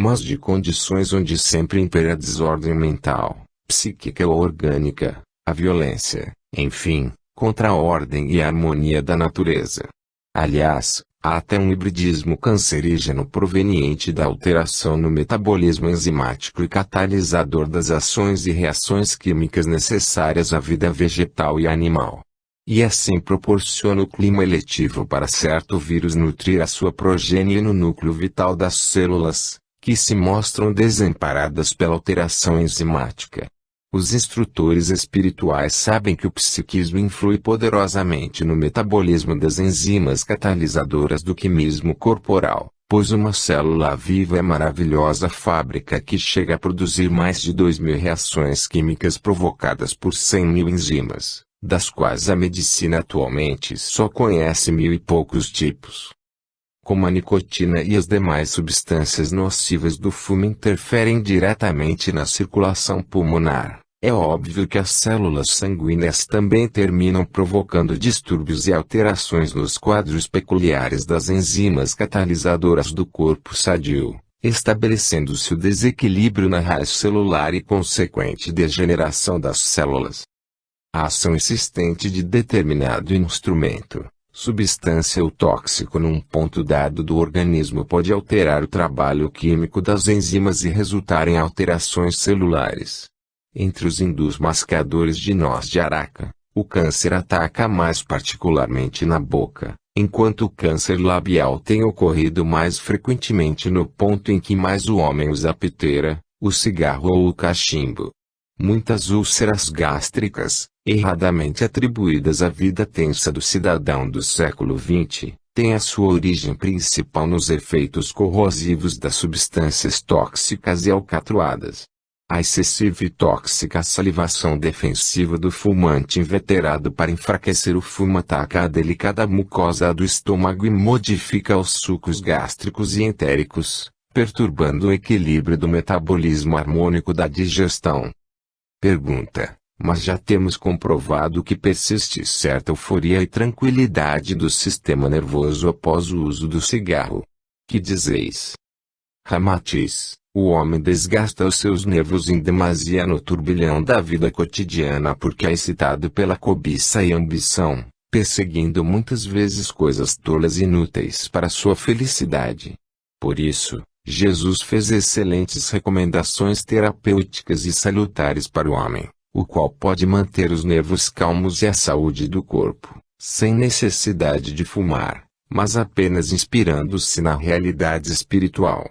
mas de condições onde sempre impera a desordem mental, psíquica ou orgânica, a violência, enfim, contra a ordem e a harmonia da natureza. Aliás, há até um hibridismo cancerígeno proveniente da alteração no metabolismo enzimático e catalisador das ações e reações químicas necessárias à vida vegetal e animal. E assim proporciona o clima eletivo para certo vírus nutrir a sua progênie no núcleo vital das células, que se mostram desamparadas pela alteração enzimática. Os instrutores espirituais sabem que o psiquismo influi poderosamente no metabolismo das enzimas catalisadoras do quimismo corporal, pois uma célula viva é maravilhosa fábrica que chega a produzir mais de 2.000 reações químicas provocadas por 100.000 enzimas, das quais a medicina atualmente só conhece 1.000 e poucos tipos. Como a nicotina e as demais substâncias nocivas do fumo interferem diretamente na circulação pulmonar, é óbvio que as células sanguíneas também terminam provocando distúrbios e alterações nos quadros peculiares das enzimas catalisadoras do corpo sadio, estabelecendo-se o desequilíbrio na raiz celular e consequente degeneração das células. A ação insistente de determinado instrumento, substância ou tóxico num ponto dado do organismo pode alterar o trabalho químico das enzimas e resultar em alterações celulares. Entre os hindus mascadores de noz de araca, o câncer ataca mais particularmente na boca, enquanto o câncer labial tem ocorrido mais frequentemente no ponto em que mais o homem usa a piteira, o cigarro ou o cachimbo. Muitas úlceras gástricas, erradamente atribuídas à vida tensa do cidadão do século XX, têm a sua origem principal nos efeitos corrosivos das substâncias tóxicas e alcatroadas. A excessiva e tóxica salivação defensiva do fumante inveterado para enfraquecer o fumo ataca a delicada mucosa do estômago e modifica os sucos gástricos e entéricos, perturbando o equilíbrio do metabolismo harmônico da digestão. Pergunta: mas já temos comprovado que persiste certa euforia e tranquilidade do sistema nervoso após o uso do cigarro. Que dizeis? Ramatiz: o homem desgasta os seus nervos em demasia no turbilhão da vida cotidiana porque é excitado pela cobiça e ambição, perseguindo muitas vezes coisas tolas e inúteis para sua felicidade. Por isso, Jesus fez excelentes recomendações terapêuticas e salutares para o homem, o qual pode manter os nervos calmos e a saúde do corpo, sem necessidade de fumar, mas apenas inspirando-se na realidade espiritual.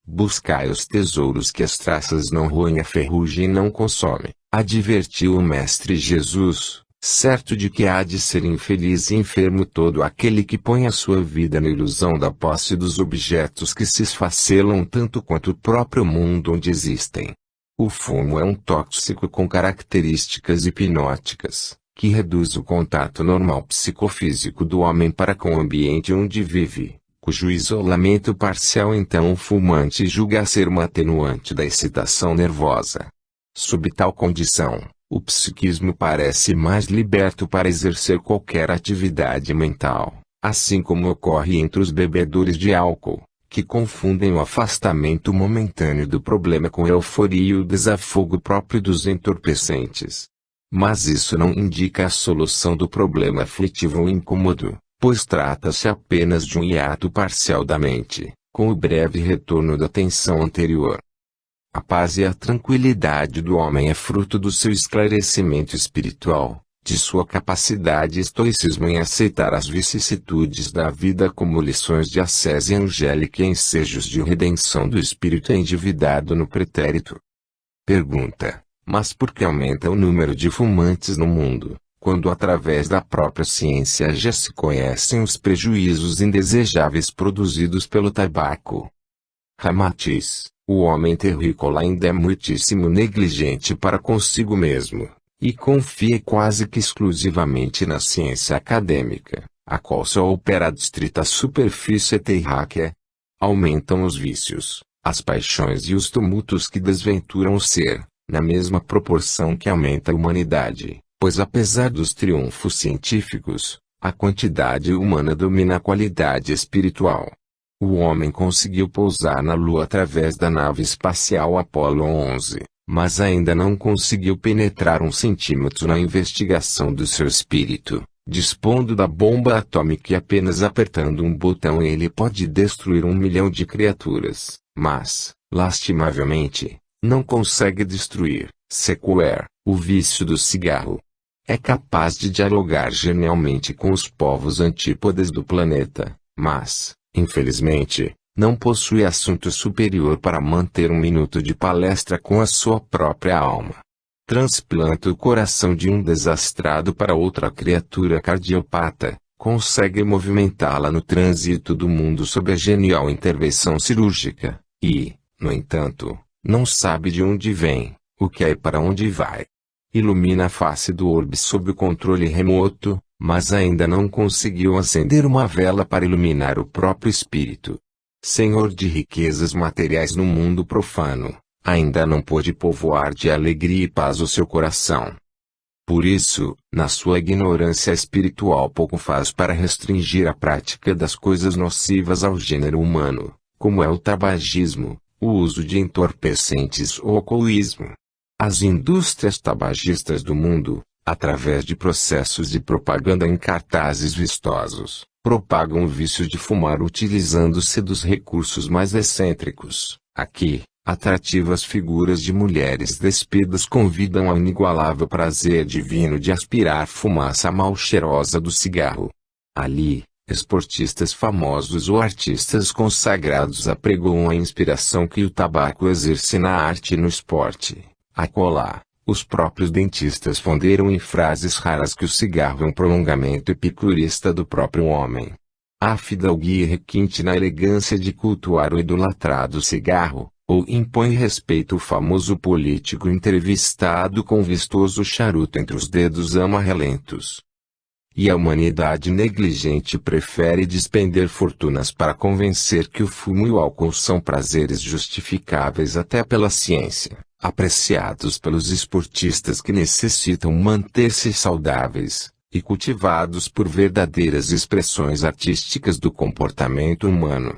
Buscai os tesouros que as traças não roem, a ferrugem não consome, advertiu o Mestre Jesus, certo de que há de ser infeliz e enfermo todo aquele que põe a sua vida na ilusão da posse dos objetos que se esfacelam tanto quanto o próprio mundo onde existem. O fumo é um tóxico com características hipnóticas, que reduz o contato normal psicofísico do homem para com o ambiente onde vive, cujo isolamento parcial então o fumante julga ser uma atenuante da excitação nervosa. Sob tal condição, o psiquismo parece mais liberto para exercer qualquer atividade mental, assim como ocorre entre os bebedores de álcool, que confundem o afastamento momentâneo do problema com a euforia e o desafogo próprio dos entorpecentes. Mas isso não indica a solução do problema aflitivo ou incômodo, pois trata-se apenas de um hiato parcial da mente, com o breve retorno da tensão anterior. A paz e a tranquilidade do homem é fruto do seu esclarecimento espiritual, de sua capacidade e estoicismo em aceitar as vicissitudes da vida como lições de ascese angélica e ensejos de redenção do espírito endividado no pretérito. Pergunta: mas por que aumenta o número de fumantes no mundo, quando através da própria ciência já se conhecem os prejuízos indesejáveis produzidos pelo tabaco? Ramatiz: o homem terrícola ainda é muitíssimo negligente para consigo mesmo, e confia quase que exclusivamente na ciência acadêmica, a qual só opera a distrita superfície terráquea. Aumentam os vícios, as paixões e os tumultos que desventuram o ser, na mesma proporção que aumenta a humanidade, pois apesar dos triunfos científicos, a quantidade humana domina a qualidade espiritual. O homem conseguiu pousar na Lua através da nave espacial Apollo 11, mas ainda não conseguiu penetrar 1 centímetro na investigação do seu espírito, dispondo da bomba atômica e apenas apertando um botão ele pode destruir 1 milhão de criaturas, mas, lastimavelmente, não consegue destruir, sequer, o vício do cigarro. É capaz de dialogar genialmente com os povos antípodes do planeta, mas, infelizmente, não possui assunto superior para manter 1 minuto de palestra com a sua própria alma. Transplanta o coração de um desastrado para outra criatura cardiopata, consegue movimentá-la no trânsito do mundo sob a genial intervenção cirúrgica, e, no entanto, não sabe de onde vem, o que é e para onde vai. Ilumina a face do orbe sob o controle remoto, mas ainda não conseguiu acender uma vela para iluminar o próprio espírito. Senhor de riquezas materiais no mundo profano, ainda não pôde povoar de alegria e paz o seu coração. Por isso, na sua ignorância espiritual pouco faz para restringir a prática das coisas nocivas ao gênero humano, como é o tabagismo, o uso de entorpecentes ou alcoolismo. As indústrias tabagistas do mundo, através de processos de propaganda em cartazes vistosos, propagam o vício de fumar utilizando-se dos recursos mais excêntricos. Aqui, atrativas figuras de mulheres despidas convidam ao inigualável prazer divino de aspirar fumaça mal cheirosa do cigarro. Ali, esportistas famosos ou artistas consagrados apregoam a inspiração que o tabaco exerce na arte e no esporte. Acolá, os próprios dentistas fonderam em frases raras que o cigarro é um prolongamento epicurista do próprio homem. Há fidalguia requinte na elegância de cultuar o idolatrado cigarro, ou impõe respeito o famoso político entrevistado com vistoso charuto entre os dedos ama-relentos. E a humanidade negligente prefere despender fortunas para convencer que o fumo e o álcool são prazeres justificáveis até pela ciência, apreciados pelos esportistas que necessitam manter-se saudáveis, e cultivados por verdadeiras expressões artísticas do comportamento humano.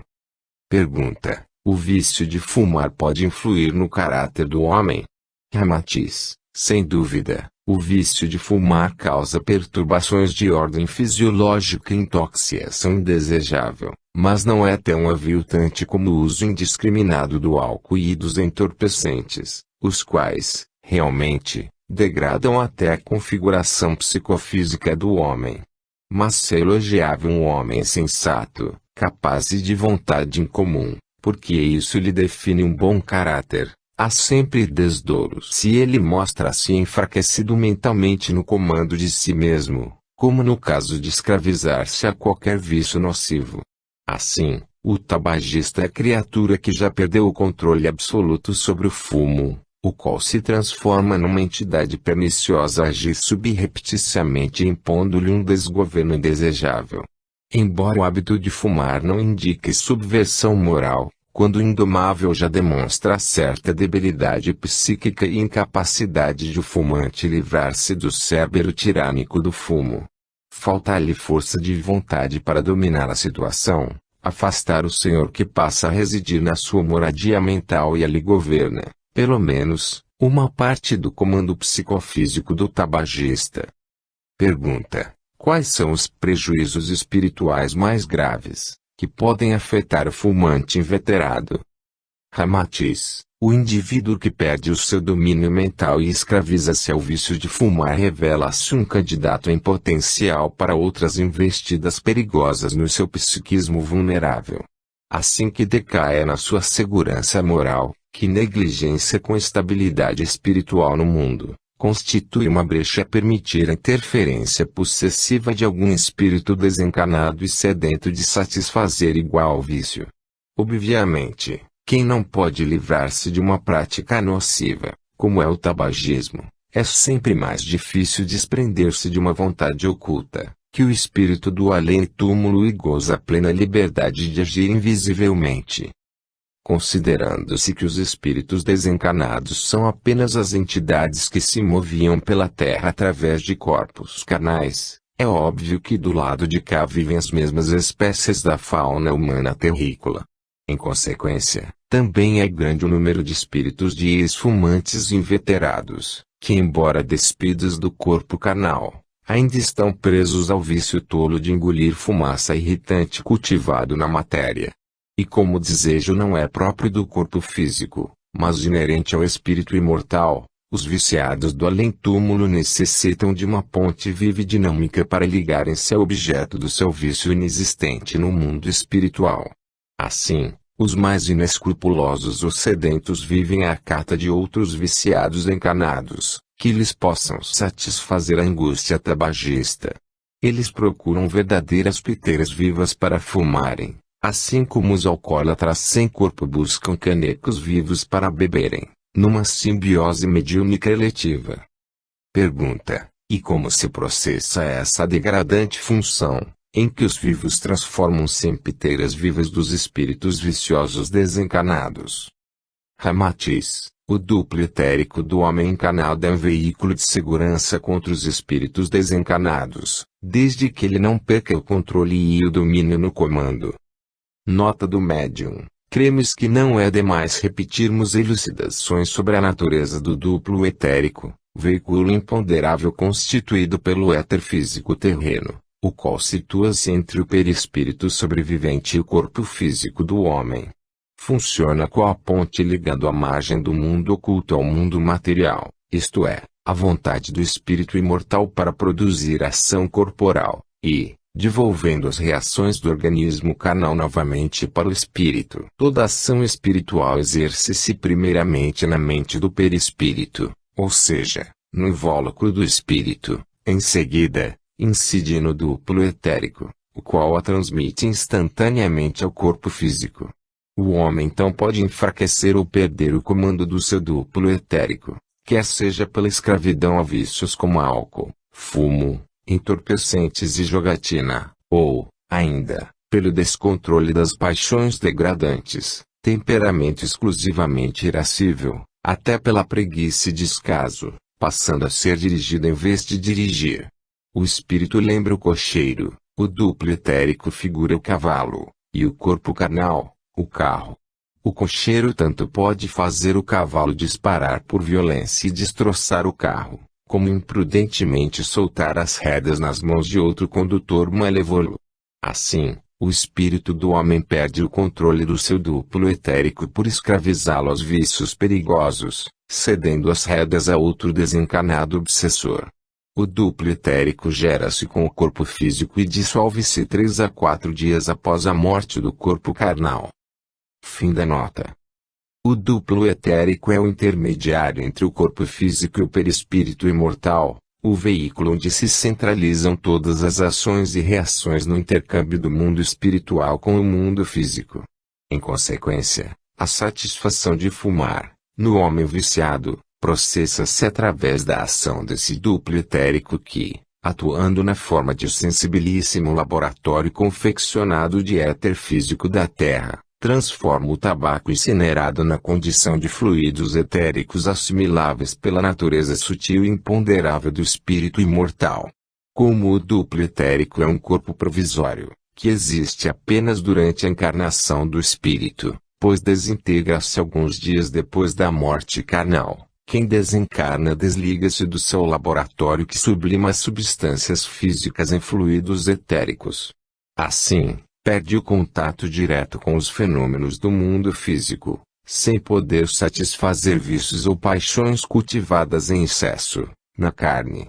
Pergunta: o vício de fumar pode influir no caráter do homem? Ramatiz: sem dúvida, o vício de fumar causa perturbações de ordem fisiológica e intoxicação indesejável, mas não é tão aviltante como o uso indiscriminado do álcool e dos entorpecentes, os quais, realmente, degradam até a configuração psicofísica do homem. Mas se é elogiável um homem sensato, capaz e de vontade incomum, porque isso lhe define um bom caráter. Há sempre desdouro se ele mostra-se enfraquecido mentalmente no comando de si mesmo, como no caso de escravizar-se a qualquer vício nocivo. Assim, o tabagista é criatura que já perdeu o controle absoluto sobre o fumo, o qual se transforma numa entidade perniciosa a agir subrepticiamente impondo-lhe um desgoverno indesejável. Embora o hábito de fumar não indique subversão moral, quando o indomável já demonstra certa debilidade psíquica e incapacidade de o fumante livrar-se do cérebro tirânico do fumo. Falta-lhe força de vontade para dominar a situação, afastar o senhor que passa a residir na sua moradia mental e a lhe governa, pelo menos, uma parte do comando psicofísico do tabagista. Pergunta: quais são os prejuízos espirituais mais graves que podem afetar o fumante inveterado? Ramatiz: o indivíduo que perde o seu domínio mental e escraviza-se ao vício de fumar revela-se um candidato em potencial para outras investidas perigosas no seu psiquismo vulnerável. Assim que decaia na sua segurança moral, que negligência com estabilidade espiritual no mundo, constitui uma brecha a permitir a interferência possessiva de algum espírito desencarnado e sedento de satisfazer igual vício. Obviamente, quem não pode livrar-se de uma prática nociva, como é o tabagismo, é sempre mais difícil desprender-se de uma vontade oculta, que o espírito do além-túmulo e goza a plena liberdade de agir invisivelmente. Considerando-se que os espíritos desencarnados são apenas as entidades que se moviam pela terra através de corpos carnais, É óbvio que do lado de cá vivem as mesmas espécies da fauna humana terrícola. Em consequência, também é grande o número de espíritos de ex-fumantes inveterados, que embora despidos do corpo carnal, ainda estão presos ao vício tolo de engolir fumaça irritante cultivado na matéria. E como o desejo não é próprio do corpo físico, mas inerente ao espírito imortal, os viciados do além-túmulo necessitam de uma ponte viva e dinâmica para ligarem-se ao objeto do seu vício inexistente no mundo espiritual. Assim, os mais inescrupulosos ou sedentos vivem à cata de outros viciados encarnados, que lhes possam satisfazer a angústia tabagista. Eles procuram verdadeiras piteiras vivas para fumarem, assim como os alcoólatras sem corpo buscam canecos vivos para beberem, numa simbiose mediúnica eletiva. Pergunta: e como se processa essa degradante função, em que os vivos transformam-se em piteiras vivas dos espíritos viciosos desencarnados? Ramatiz: o duplo etérico do homem encarnado é um veículo de segurança contra os espíritos desencarnados, desde que ele não perca o controle e o domínio no comando. Nota do médium: cremos que não é demais repetirmos elucidações sobre a natureza do duplo etérico, veículo imponderável constituído pelo éter físico terreno, o qual situa-se entre o perispírito sobrevivente e o corpo físico do homem. Funciona com a ponte ligando a margem do mundo oculto ao mundo material, isto é, a vontade do espírito imortal para produzir ação corporal, e, devolvendo as reações do organismo carnal novamente para o espírito. Toda ação espiritual exerce-se primeiramente na mente do perispírito, ou seja, no invólucro do espírito, em seguida, incide no duplo etérico, o qual a transmite instantaneamente ao corpo físico. O homem então pode enfraquecer ou perder o comando do seu duplo etérico, quer seja pela escravidão a vícios como álcool, fumo, entorpecentes e jogatina, ou, ainda, pelo descontrole das paixões degradantes, temperamento exclusivamente irascível, até pela preguiça e descaso, passando a ser dirigido em vez de dirigir. O espírito lembra o cocheiro, o duplo etérico figura o cavalo, e o corpo carnal, o carro. O cocheiro tanto pode fazer o cavalo disparar por violência e destroçar o carro, como imprudentemente soltar as rédeas nas mãos de outro condutor malévolo. Assim, o espírito do homem perde o controle do seu duplo etérico por escravizá-lo aos vícios perigosos, cedendo as rédeas a outro desencarnado obsessor. O duplo etérico gera-se com o corpo físico e dissolve-se 3 a 4 dias após a morte do corpo carnal. Fim da nota. O duplo etérico é o intermediário entre o corpo físico e o perispírito imortal, o veículo onde se centralizam todas as ações e reações no intercâmbio do mundo espiritual com o mundo físico. Em consequência, a satisfação de fumar, no homem viciado, processa-se através da ação desse duplo etérico que, atuando na forma de sensibilíssimo laboratório confeccionado de éter físico da Terra, transforma o tabaco incinerado na condição de fluidos etéricos assimiláveis pela natureza sutil e imponderável do espírito imortal. Como o duplo etérico é um corpo provisório, que existe apenas durante a encarnação do espírito, pois desintegra-se alguns dias depois da morte carnal, quem desencarna desliga-se do seu laboratório que sublima as substâncias físicas em fluidos etéricos. Assim, perde o contato direto com os fenômenos do mundo físico, sem poder satisfazer vícios ou paixões cultivadas em excesso, na carne.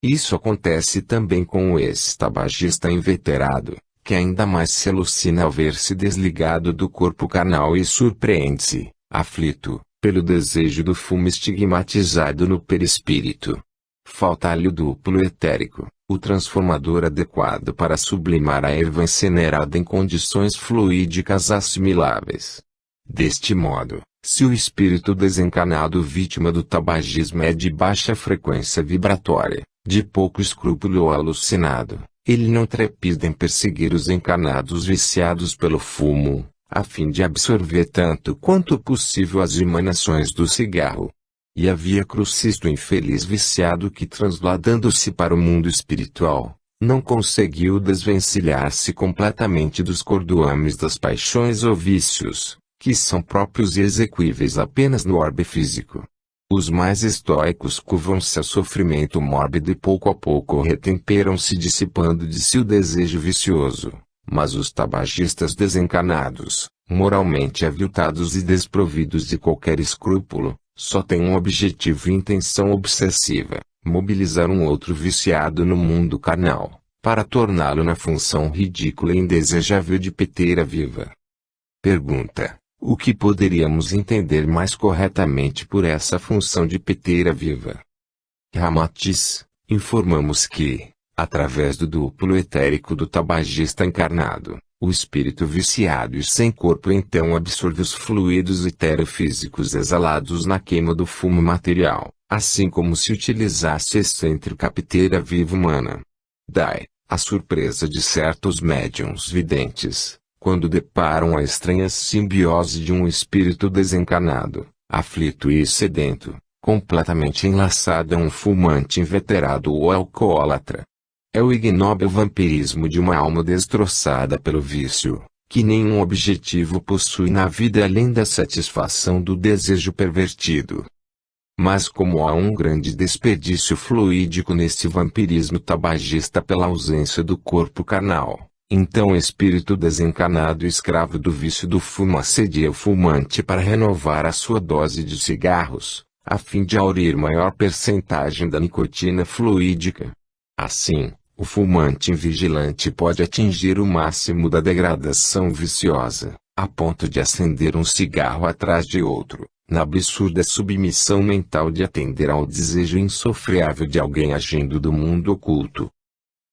Isso acontece também com o ex-tabagista inveterado, que ainda mais se alucina ao ver-se desligado do corpo carnal e surpreende-se, aflito, pelo desejo do fumo estigmatizado no perispírito. Falta-lhe o duplo etérico, o transformador adequado para sublimar a erva incinerada em condições fluídicas assimiláveis. Deste modo, se o espírito desencarnado vítima do tabagismo é de baixa frequência vibratória, de pouco escrúpulo ou alucinado, ele não trepida em perseguir os encarnados viciados pelo fumo, a fim de absorver tanto quanto possível as emanações do cigarro. E havia crucis do infeliz viciado que, transladando-se para o mundo espiritual, Não conseguiu desvencilhar-se completamente dos cordoames das paixões ou vícios, que são próprios e exequíveis apenas no orbe físico. Os mais estoicos curvam-se ao sofrimento mórbido e pouco a pouco retemperam-se dissipando de si o desejo vicioso. Mas os tabagistas desencanados, moralmente aviltados e desprovidos de qualquer escrúpulo, só têm um objetivo e intenção obsessiva: mobilizar um outro viciado no mundo carnal, para torná-lo na função ridícula e indesejável de peteira viva. Pergunta: o que poderíamos entender mais corretamente por essa função de peteira viva? Ramatiz, informamos que, através do duplo etérico do tabagista encarnado, o espírito viciado e sem corpo então absorve os fluidos eterofísicos exalados na queima do fumo material, assim como se utilizasse excêntrica peteira viva humana. Daí, a surpresa de certos médiuns videntes, quando deparam a estranha simbiose de um espírito desencarnado, aflito e sedento, completamente enlaçado a um fumante inveterado ou alcoólatra. É o ignóbil vampirismo de uma alma destroçada pelo vício, que nenhum objetivo possui na vida além da satisfação do desejo pervertido. Mas como há um grande desperdício fluídico nesse vampirismo tabagista pela ausência do corpo carnal, então o espírito desencarnado e escravo do vício do fumo assedia o fumante para renovar a sua dose de cigarros, a fim de aurir maior percentagem da nicotina fluídica. Assim, o fumante invigilante pode atingir o máximo da degradação viciosa, a ponto de acender um cigarro atrás de outro, na absurda submissão mental de atender ao desejo insofreável de alguém agindo do mundo oculto.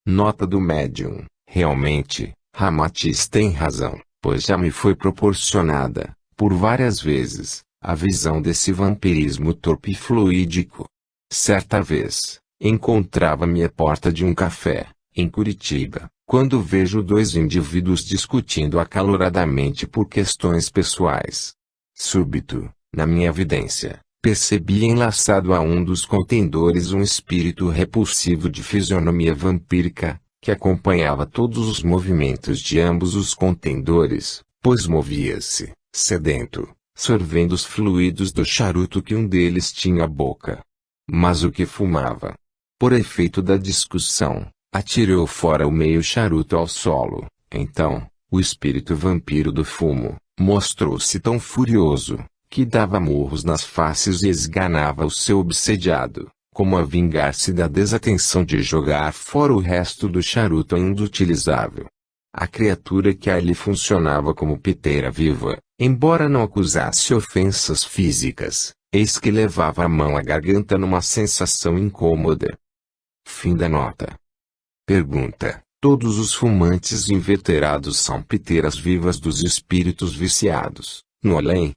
Nota do médium: realmente, Ramatiz tem razão, pois já me foi proporcionada, por várias vezes, a visão desse vampirismo torpe e fluídico. Certa vez, encontrava-me à porta de um café, em Curitiba, quando vejo dois indivíduos discutindo acaloradamente por questões pessoais. Súbito, na minha vidência, percebi enlaçado a um dos contendores um espírito repulsivo de fisionomia vampírica, que acompanhava todos os movimentos de ambos os contendores, pois movia-se, sedento, sorvendo os fluidos do charuto que um deles tinha à boca. Mas o que fumava? Por efeito da discussão, atirou fora o meio charuto ao solo. Então, o espírito vampiro do fumo mostrou-se tão furioso, que dava murros nas faces e esganava o seu obsediado, como a vingar-se da desatenção de jogar fora o resto do charuto ainda utilizável. A criatura que ali funcionava como peteira viva, embora não acusasse ofensas físicas, eis que levava a mão à garganta numa sensação incômoda. Fim da nota. Pergunta: todos os fumantes inveterados são peteiras vivas dos espíritos viciados, no além?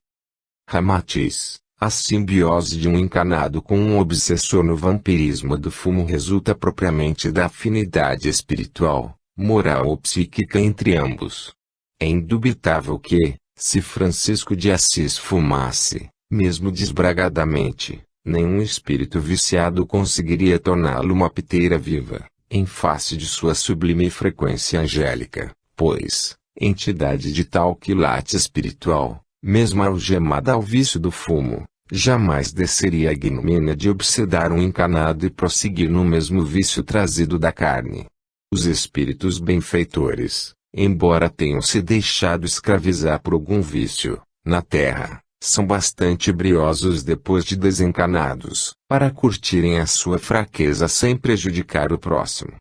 Ramatiz: a simbiose de um encarnado com um obsessor no vampirismo do fumo resulta propriamente da afinidade espiritual, moral ou psíquica entre ambos. É indubitável que, se Francisco de Assis fumasse, mesmo desbragadamente, nenhum espírito viciado conseguiria torná-lo uma peteira viva, em face de sua sublime frequência angélica, pois, entidade de tal quilate espiritual, mesmo algemada ao vício do fumo, jamais desceria a ignomínia de obsedar um encarnado e prosseguir no mesmo vício trazido da carne. Os espíritos benfeitores, embora tenham se deixado escravizar por algum vício, na terra, são bastante briosos depois de desencarnados, para curtirem a sua fraqueza sem prejudicar o próximo.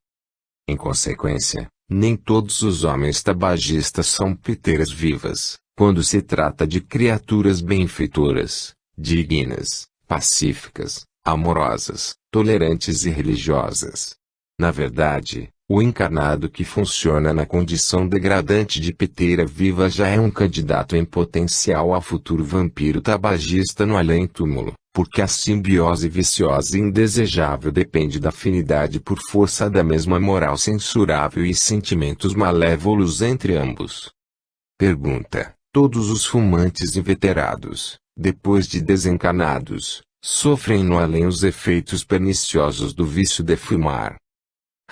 Em consequência, nem todos os homens tabagistas são peteiras vivas, quando se trata de criaturas benfeitoras, dignas, pacíficas, amorosas, tolerantes e religiosas. Na verdade, o encarnado que funciona na condição degradante de peteira viva já é um candidato em potencial a futuro vampiro tabagista no além-túmulo, porque a simbiose viciosa e indesejável depende da afinidade por força da mesma moral censurável e sentimentos malévolos entre ambos. Pergunta: todos os fumantes inveterados, depois de desencarnados, sofrem no além os efeitos perniciosos do vício de fumar?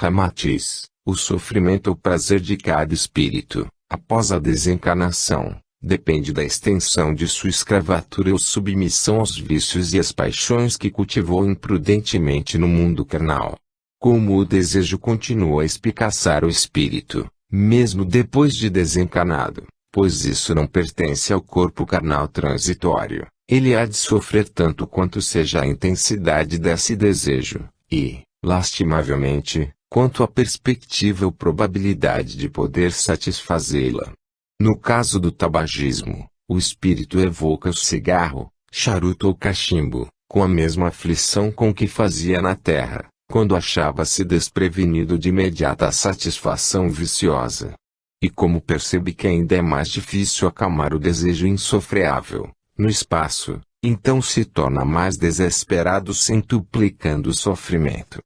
Ramatiz, o sofrimento ou prazer de cada espírito, após a desencarnação, depende da extensão de sua escravatura ou submissão aos vícios e às paixões que cultivou imprudentemente no mundo carnal. Como o desejo continua a espicaçar o espírito, mesmo depois de desencarnado, pois isso não pertence ao corpo carnal transitório, ele há de sofrer tanto quanto seja a intensidade desse desejo, e, lastimavelmente, quanto a perspectiva ou probabilidade de poder satisfazê-la. No caso do tabagismo, o espírito evoca o cigarro, charuto ou cachimbo, com a mesma aflição com que fazia na terra, quando achava-se desprevenido de imediata satisfação viciosa. E como percebe que ainda é mais difícil acalmar o desejo insofreável, no espaço, então se torna mais desesperado centuplicando o sofrimento.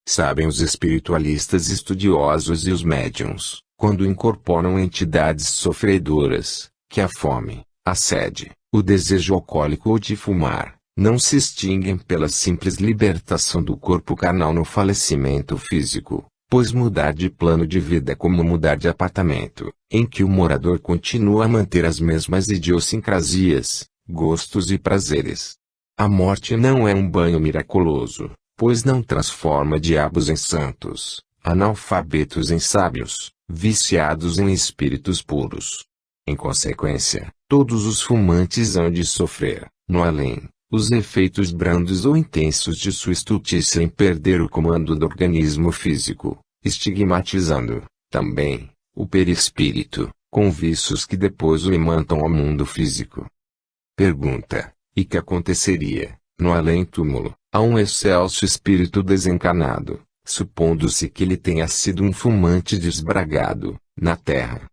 Sabem os espiritualistas estudiosos e os médiuns, quando incorporam entidades sofredoras, que a fome, a sede, o desejo alcoólico ou de fumar, não se extinguem pela simples libertação do corpo carnal no falecimento físico, pois mudar de plano de vida é como mudar de apartamento, em que o morador continua a manter as mesmas idiosincrasias, gostos e prazeres. A morte não é um banho miraculoso, pois não transforma diabos em santos, analfabetos em sábios, viciados em espíritos puros. Em consequência, todos os fumantes hão de sofrer, no além, os efeitos brandos ou intensos de sua estultícia em perder o comando do organismo físico, estigmatizando, também, o perispírito, com vícios que depois o imantam ao mundo físico. Pergunta: e que aconteceria, no além-túmulo, a um excelso espírito desencarnado, supondo-se que ele tenha sido um fumante desbragado, na terra?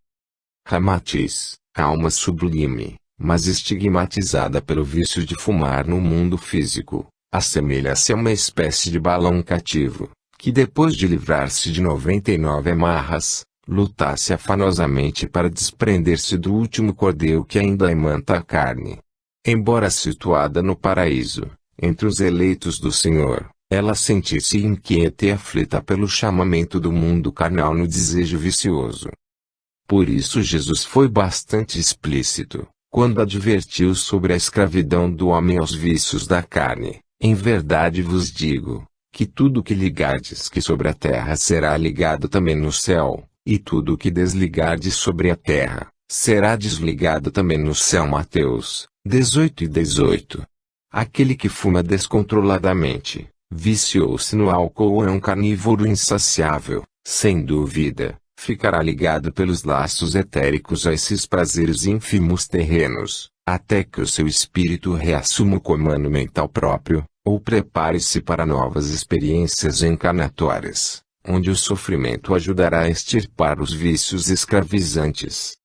Ramatiz, alma sublime, mas estigmatizada pelo vício de fumar no mundo físico, assemelha-se a uma espécie de balão cativo, que depois de livrar-se de 99 amarras, lutasse afanosamente para desprender-se do último cordel que ainda imanta a carne. Embora situada no paraíso, entre os eleitos do Senhor, ela sentisse inquieta e aflita pelo chamamento do mundo carnal no desejo vicioso. Por isso Jesus foi bastante explícito, quando advertiu sobre a escravidão do homem aos vícios da carne. Em verdade vos digo, que tudo que ligardes que sobre a terra será ligado também no céu, e tudo que desligardes sobre a terra, será desligado também no céu. Mateus 18:18. Aquele que fuma descontroladamente, viciou-se no álcool ou é um carnívoro insaciável, sem dúvida, ficará ligado pelos laços etéricos a esses prazeres ínfimos terrenos, até que o seu espírito reassuma o comando mental próprio, ou prepare-se para novas experiências encarnatórias, onde o sofrimento ajudará a extirpar os vícios escravizantes.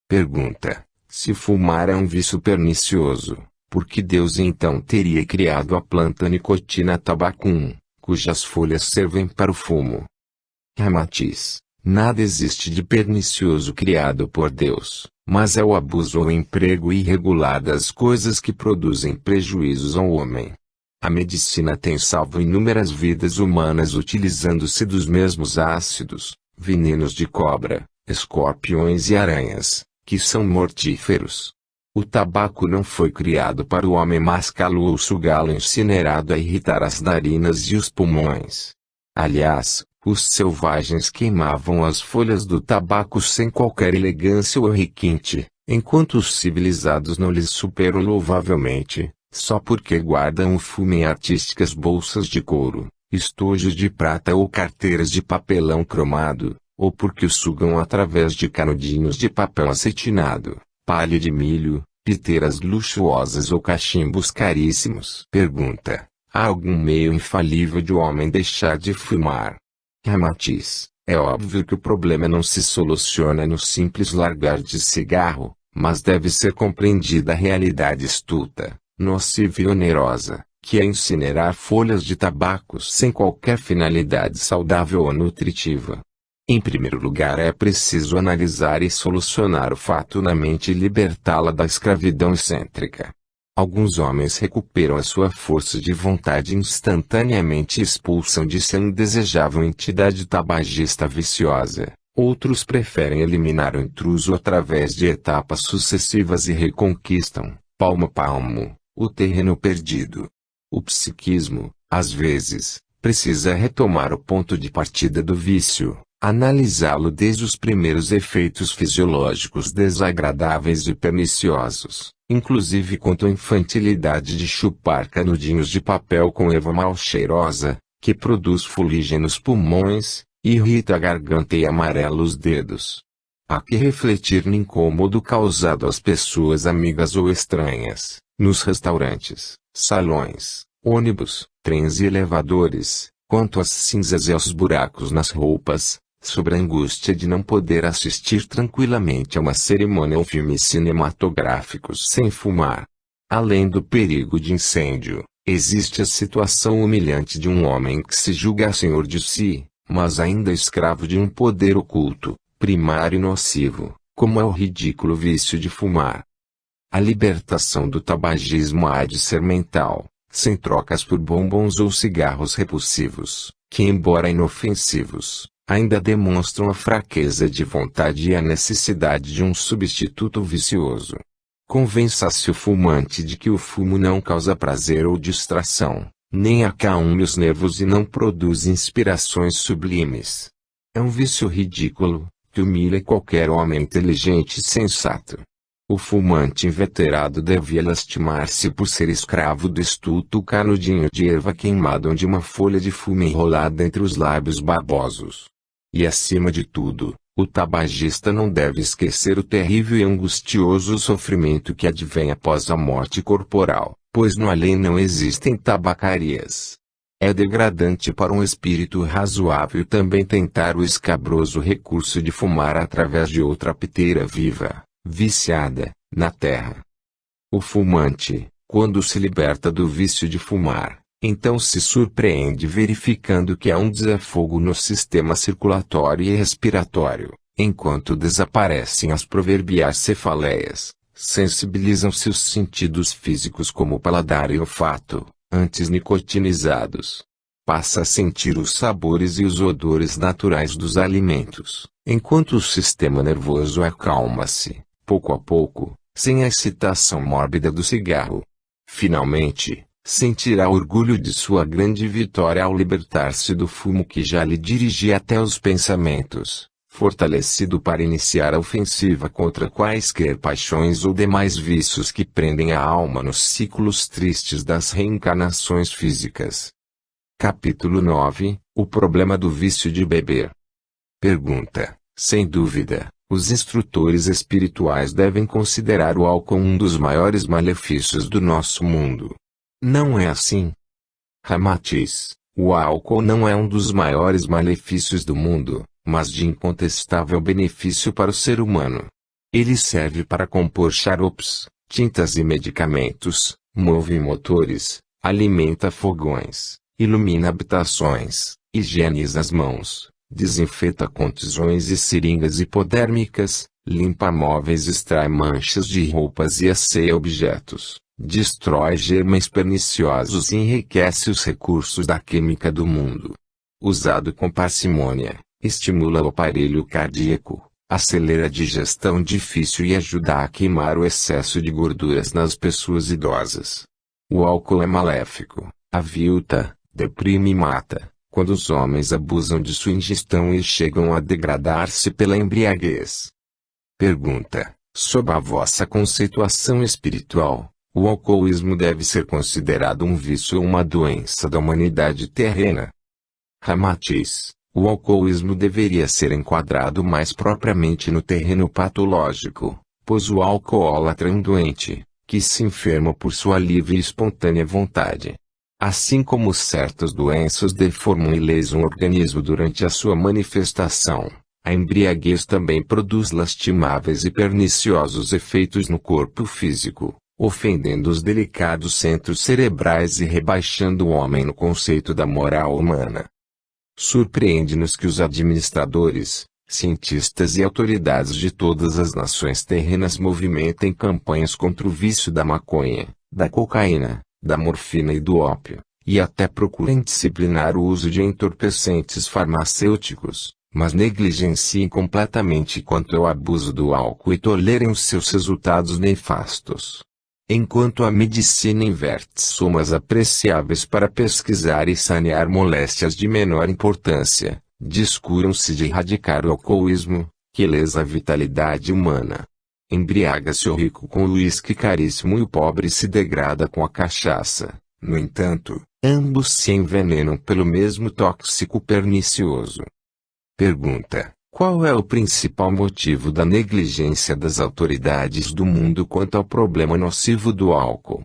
Pergunta: se fumar é um vício pernicioso, por que Deus então teria criado a planta Nicotina tabacum, cujas folhas servem para o fumo? Ramatiz: nada existe de pernicioso criado por Deus, mas é o abuso ou emprego irregular das coisas que produzem prejuízos ao homem. A medicina tem salvo inúmeras vidas humanas utilizando-se dos mesmos ácidos, venenos de cobra, escorpiões e aranhas, que são mortíferos. O tabaco não foi criado para o homem mascá-lo ou sugá-lo incinerado a irritar as narinas e os pulmões. Aliás, os selvagens queimavam as folhas do tabaco sem qualquer elegância ou requinte, enquanto os civilizados não lhes superam louvavelmente, só porque guardam o fumo em artísticas bolsas de couro, estojos de prata ou carteiras de papelão cromado, ou porque o sugam através de canudinhos de papel acetinado, palha de milho, piteiras luxuosas ou cachimbos caríssimos. Pergunta: há algum meio infalível de o homem deixar de fumar? Ramatiz: é óbvio que o problema não se soluciona no simples largar de cigarro, mas deve ser compreendida a realidade estulta, nociva e onerosa, que é incinerar folhas de tabaco sem qualquer finalidade saudável ou nutritiva. Em primeiro lugar é preciso analisar e solucionar o fato na mente e libertá-la da escravidão excêntrica. Alguns homens recuperam a sua força de vontade instantaneamente e expulsam de si a indesejável entidade tabagista viciosa. Outros preferem eliminar o intruso através de etapas sucessivas e reconquistam, palmo a palmo, o terreno perdido. O psiquismo, às vezes, precisa retomar o ponto de partida do vício, analisá-lo desde os primeiros efeitos fisiológicos desagradáveis e perniciosos, inclusive quanto à infantilidade de chupar canudinhos de papel com erva mal cheirosa, que produz fuligem nos pulmões, irrita a garganta e amarela os dedos. Há que refletir no incômodo causado às pessoas amigas ou estranhas, nos restaurantes, salões, ônibus, trens e elevadores, quanto às cinzas e aos buracos nas roupas, sobre a angústia de não poder assistir tranquilamente a uma cerimônia ou filmes cinematográficos sem fumar. Além do perigo de incêndio, existe a situação humilhante de um homem que se julga senhor de si, mas ainda escravo de um poder oculto, primário e nocivo, como é o ridículo vício de fumar. A libertação do tabagismo há de ser mental, sem trocas por bombons ou cigarros repulsivos, que embora inofensivos, ainda demonstram a fraqueza de vontade e a necessidade de um substituto vicioso. Convença-se o fumante de que o fumo não causa prazer ou distração, nem acalme os nervos e não produz inspirações sublimes. É um vício ridículo, que humilha qualquer homem inteligente e sensato. O fumante inveterado devia lastimar-se por ser escravo do estulto canudinho de erva queimada onde uma folha de fumo enrolada entre os lábios babosos. E acima de tudo, o tabagista não deve esquecer o terrível e angustioso sofrimento que advém após a morte corporal, pois no além não existem tabacarias. É degradante para um espírito razoável também tentar o escabroso recurso de fumar através de outra piteira viva, viciada, na terra. O fumante, quando se liberta do vício de fumar, então se surpreende verificando que há um desafogo no sistema circulatório e respiratório, enquanto desaparecem as proverbiais cefaleias, sensibilizam-se os sentidos físicos como o paladar e o olfato, antes nicotinizados. Passa a sentir os sabores e os odores naturais dos alimentos, enquanto o sistema nervoso acalma-se, pouco a pouco, sem a excitação mórbida do cigarro. Finalmente, sentirá orgulho de sua grande vitória ao libertar-se do fumo que já lhe dirigia até os pensamentos, fortalecido para iniciar a ofensiva contra quaisquer paixões ou demais vícios que prendem a alma nos ciclos tristes das reencarnações físicas. Capítulo 9 – O problema do vício de beber. Pergunta: sem dúvida, os instrutores espirituais devem considerar o álcool um dos maiores malefícios do nosso mundo. Não é assim? Ramatiz: o álcool não é um dos maiores malefícios do mundo, mas de incontestável benefício para o ser humano. Ele serve para compor xaropes, tintas e medicamentos, move motores, alimenta fogões, ilumina habitações, higieniza as mãos, desinfeta contusões e seringas hipodérmicas, limpa móveis, extrai manchas de roupas e asseia objetos, destrói germes perniciosos e enriquece os recursos da química do mundo. Usado com parcimônia, estimula o aparelho cardíaco, acelera a digestão difícil e ajuda a queimar o excesso de gorduras nas pessoas idosas. O álcool é maléfico, avilta, deprime e mata, quando os homens abusam de sua ingestão e chegam a degradar-se pela embriaguez. Pergunta: sob a vossa conceituação espiritual, o alcoolismo deve ser considerado um vício ou uma doença da humanidade terrena? Ramatiz: o alcoolismo deveria ser enquadrado mais propriamente no terreno patológico, pois o alcoólatra é um doente, que se enferma por sua livre e espontânea vontade. Assim como certas doenças deformam e lesam o organismo durante a sua manifestação, a embriaguez também produz lastimáveis e perniciosos efeitos no corpo físico, ofendendo os delicados centros cerebrais e rebaixando o homem no conceito da moral humana. Surpreende-nos que os administradores, cientistas e autoridades de todas as nações terrenas movimentem campanhas contra o vício da maconha, da cocaína, da morfina e do ópio, e até procuram disciplinar o uso de entorpecentes farmacêuticos, mas negligenciem completamente quanto ao abuso do álcool e tolerem os seus resultados nefastos. Enquanto a medicina inverte somas apreciáveis para pesquisar e sanear moléstias de menor importância, descuram-se de erradicar o alcoolismo, que lesa a vitalidade humana. Embriaga-se o rico com o uísque caríssimo e o pobre se degrada com a cachaça. No entanto, ambos se envenenam pelo mesmo tóxico pernicioso. Pergunta: qual é o principal motivo da negligência das autoridades do mundo quanto ao problema nocivo do álcool?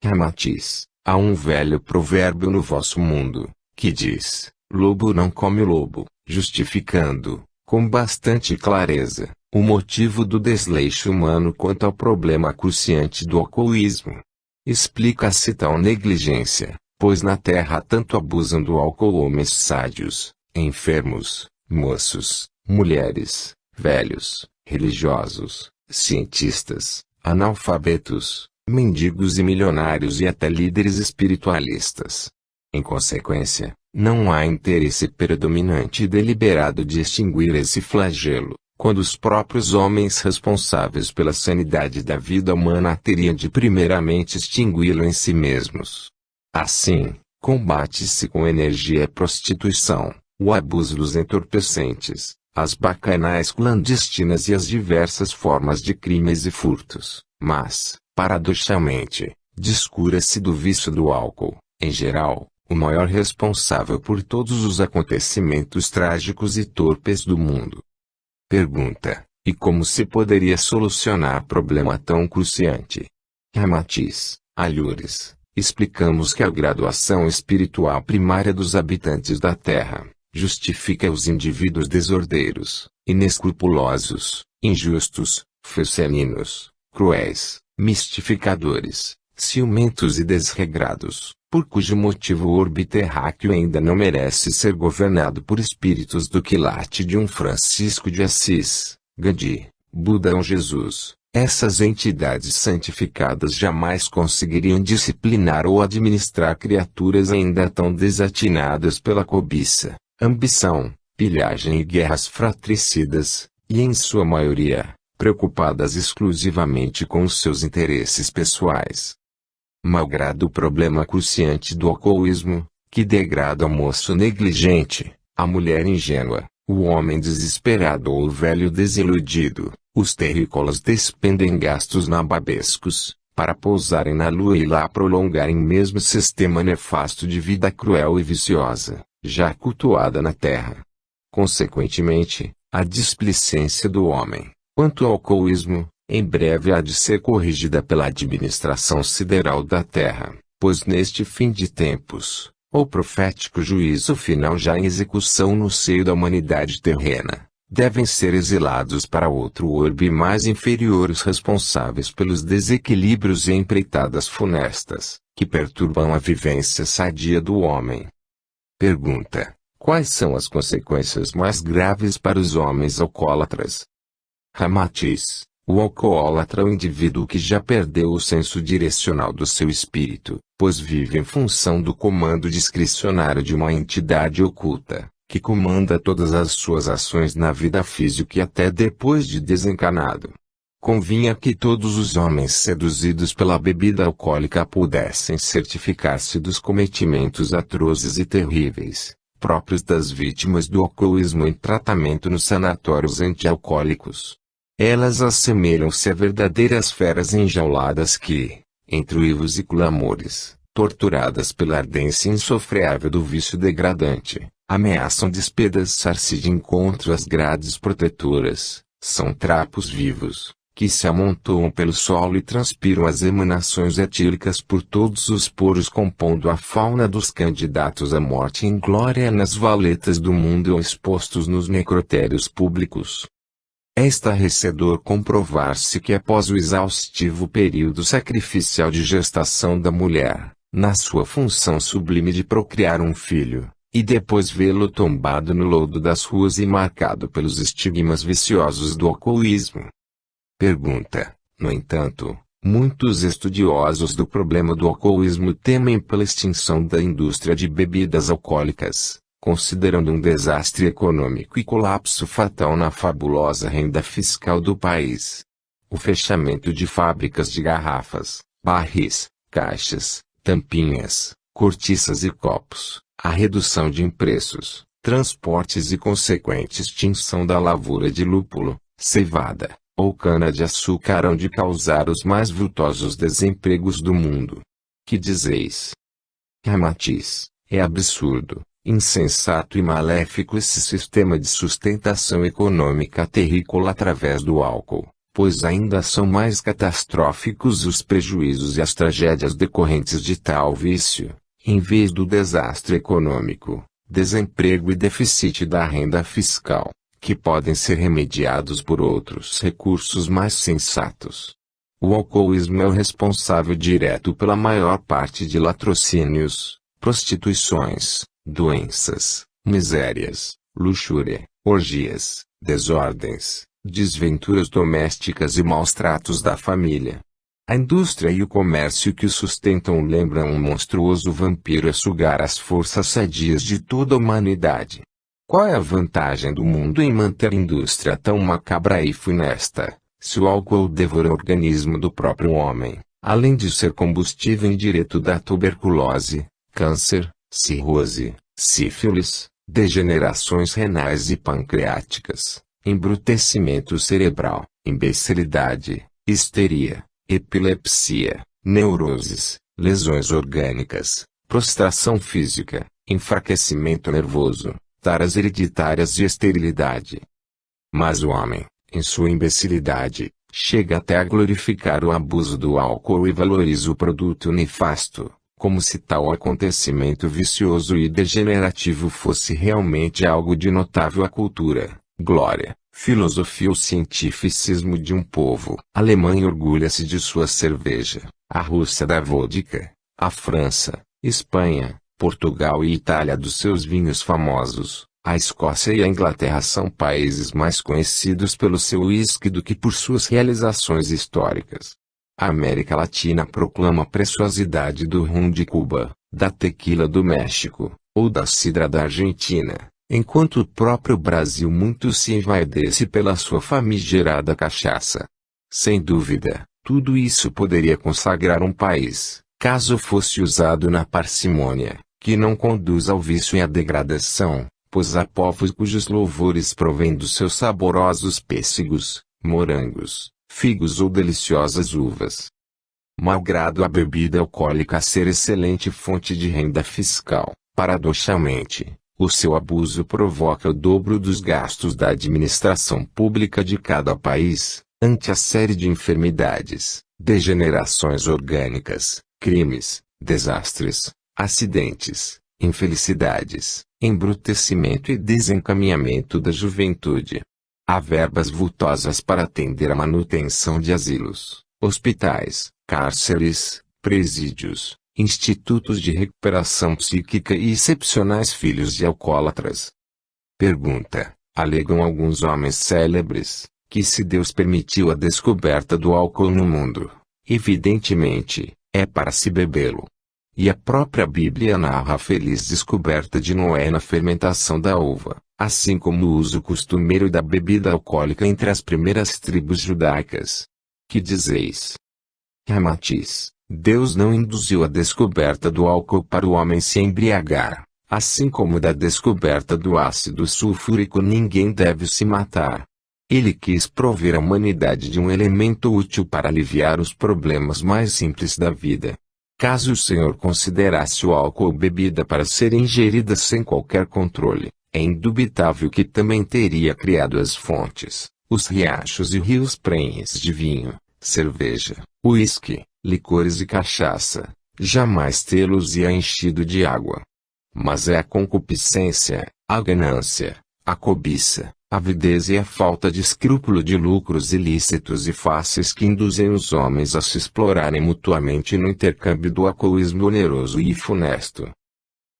Ramatiz: há um velho provérbio no vosso mundo, que diz: lobo não come lobo, justificando, com bastante clareza, o motivo do desleixo humano quanto ao problema cruciante do alcoolismo. Explica-se tal negligência, pois na terra tanto abusam do álcool homens sádios, enfermos, moços, mulheres, velhos, religiosos, cientistas, analfabetos, mendigos e milionários e até líderes espiritualistas. Em consequência, não há interesse predominante e deliberado de extinguir esse flagelo, quando os próprios homens responsáveis pela sanidade da vida humana teriam de primeiramente extingui-lo em si mesmos. Assim, combate-se com energia a prostituição, o abuso dos entorpecentes, as bacanais clandestinas e as diversas formas de crimes e furtos, mas, paradoxalmente, descura-se do vício do álcool, em geral, o maior responsável por todos os acontecimentos trágicos e torpes do mundo. Pergunta: e como se poderia solucionar problema tão cruciante? Ramatiz: alhures, explicamos que a graduação espiritual primária dos habitantes da Terra justifica os indivíduos desordeiros, inescrupulosos, injustos, fecelinos, cruéis, mistificadores, ciumentos e desregrados, por cujo motivo o orbe terráqueo ainda não merece ser governado por espíritos do quilate de um Francisco de Assis, Gandhi, Buda ou Jesus. Essas entidades santificadas jamais conseguiriam disciplinar ou administrar criaturas ainda tão desatinadas pela cobiça, ambição, pilhagem e guerras fratricidas, e em sua maioria, preocupadas exclusivamente com os seus interesses pessoais. Malgrado o problema cruciante do alcoolismo, que degrada o moço negligente, a mulher ingênua, o homem desesperado ou o velho desiludido, os terrícolas despendem gastos nababescos, para pousarem na lua e lá prolongarem mesmo sistema nefasto de vida cruel e viciosa, já cultuada na terra. Consequentemente, a displicência do homem, quanto ao alcoolismo, em breve há de ser corrigida pela administração sideral da terra, pois neste fim de tempos, o profético juízo final já em execução no seio da humanidade terrena, devem ser exilados para outro orbe mais inferior os responsáveis pelos desequilíbrios e empreitadas funestas, que perturbam a vivência sadia do homem. Pergunta: quais são as consequências mais graves para os homens alcoólatras? Ramatiz: o alcoólatra é o indivíduo que já perdeu o senso direcional do seu espírito, pois vive em função do comando discricionário de uma entidade oculta, que comanda todas as suas ações na vida física e até depois de desencarnado. Convinha que todos os homens seduzidos pela bebida alcoólica pudessem certificar-se dos cometimentos atrozes e terríveis, próprios das vítimas do alcoolismo em tratamento nos sanatórios antialcoólicos. Elas assemelham-se a verdadeiras feras enjauladas que, entre uivos e clamores, torturadas pela ardência insofreável do vício degradante, ameaçam despedaçar-se de encontro às grades protetoras. São trapos vivos, que se amontoam pelo solo e transpiram as emanações etílicas por todos os poros, compondo a fauna dos candidatos à morte em glória nas valetas do mundo ou expostos nos necrotérios públicos. É estarrecedor comprovar-se que após o exaustivo período sacrificial de gestação da mulher, na sua função sublime de procriar um filho, e depois vê-lo tombado no lodo das ruas e marcado pelos estigmas viciosos do alcoolismo. Pergunta: no entanto, Muitos estudiosos do problema do alcoolismo temem pela extinção da indústria de bebidas alcoólicas, considerando um desastre econômico e colapso fatal na fabulosa renda fiscal do país. O fechamento de fábricas de garrafas, barris, caixas, tampinhas, cortiças e copos, a redução de preços, transportes e consequente extinção da lavoura de lúpulo, cevada, ou cana-de-açúcar hão de causar os mais vultosos desempregos do mundo. Que dizeis? Ramatiz, é absurdo, insensato e maléfico esse sistema de sustentação econômica terrícola através do álcool, pois ainda são mais catastróficos os prejuízos e as tragédias decorrentes de tal vício, em vez do desastre econômico, desemprego e déficit da renda fiscal, que podem ser remediados por outros recursos mais sensatos. O alcoolismo é o responsável direto pela maior parte de latrocínios, prostituições, doenças, misérias, luxúria, orgias, desordens, desventuras domésticas e maus tratos da família. A indústria e o comércio que o sustentam lembram um monstruoso vampiro a sugar as forças sadias de toda a humanidade. Qual é a vantagem do mundo em manter a indústria tão macabra e funesta, se o álcool devora o organismo do próprio homem, além de ser combustível indireto da tuberculose, câncer, cirrose, sífilis, degenerações renais e pancreáticas, embrutecimento cerebral, imbecilidade, histeria, epilepsia, neuroses, lesões orgânicas, prostração física, enfraquecimento nervoso, taras hereditárias e esterilidade. Mas o homem, em sua imbecilidade, chega até a glorificar o abuso do álcool e valoriza o produto nefasto, como se tal acontecimento vicioso e degenerativo fosse realmente algo de notável à cultura, glória, filosofia ou cientificismo de um povo. A Alemanha orgulha-se de sua cerveja, a Rússia da vodka, a França, Espanha, Portugal e Itália dos seus vinhos famosos, a Escócia e a Inglaterra são países mais conhecidos pelo seu uísque do que por suas realizações históricas. A América Latina proclama a preciosidade do rum de Cuba, da tequila do México, ou da cidra da Argentina, enquanto o próprio Brasil muito se envaidece pela sua famigerada cachaça. Sem dúvida, tudo isso poderia consagrar um país, caso fosse usado na parcimônia, que não conduz ao vício e à degradação, pois há povos cujos louvores provêm dos seus saborosos pêssegos, morangos, figos ou deliciosas uvas. Malgrado a bebida alcoólica ser excelente fonte de renda fiscal, paradoxalmente, o seu abuso provoca o dobro dos gastos da administração pública de cada país, ante a série de enfermidades, degenerações orgânicas, crimes, desastres, acidentes, infelicidades, embrutecimento e desencaminhamento da juventude. Há verbas vultosas para atender a manutenção de asilos, hospitais, cárceres, presídios, institutos de recuperação psíquica e excepcionais filhos de alcoólatras. Pergunta: alegam alguns homens célebres, que se Deus permitiu a descoberta do álcool no mundo, evidentemente, é para se bebê-lo. E a própria Bíblia narra a feliz descoberta de Noé na fermentação da uva, assim como o uso costumeiro da bebida alcoólica entre as primeiras tribos judaicas. Que dizeis? Ramatiz: Deus não induziu a descoberta do álcool para o homem se embriagar, assim como da descoberta do ácido sulfúrico ninguém deve se matar. Ele quis prover à humanidade de um elemento útil para aliviar os problemas mais simples da vida. Caso o Senhor considerasse o álcool bebida para ser ingerida sem qualquer controle, é indubitável que também teria criado as fontes, os riachos e rios prenhes de vinho, cerveja, uísque, licores e cachaça, jamais tê-los-ia enchido de água. Mas é a concupiscência, a ganância, a cobiça, a avidez e a falta de escrúpulo de lucros ilícitos e fáceis que induzem os homens a se explorarem mutuamente no intercâmbio do alcoolismo oneroso e funesto.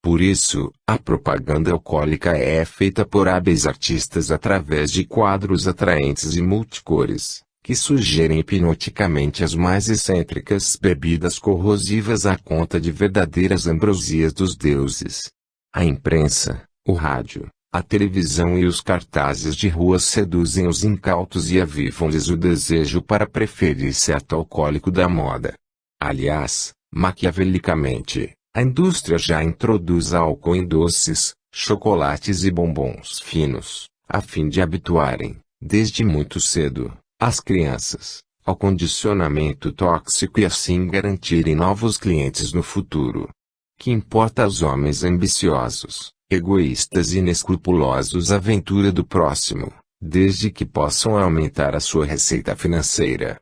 Por isso, a propaganda alcoólica é feita por hábeis artistas através de quadros atraentes e multicores, que sugerem hipnoticamente as mais excêntricas bebidas corrosivas à conta de verdadeiras ambrosias dos deuses. A imprensa, o rádio, a televisão e os cartazes de rua seduzem os incautos e avivam-lhes o desejo para preferir certo alcoólico da moda. Aliás, maquiavelicamente, a indústria já introduz álcool em doces, chocolates e bombons finos, a fim de habituarem, desde muito cedo, as crianças ao condicionamento tóxico e assim garantirem novos clientes no futuro. Que importa aos homens ambiciosos, egoístas e inescrupulosos a aventura do próximo, desde que possam aumentar a sua receita financeira?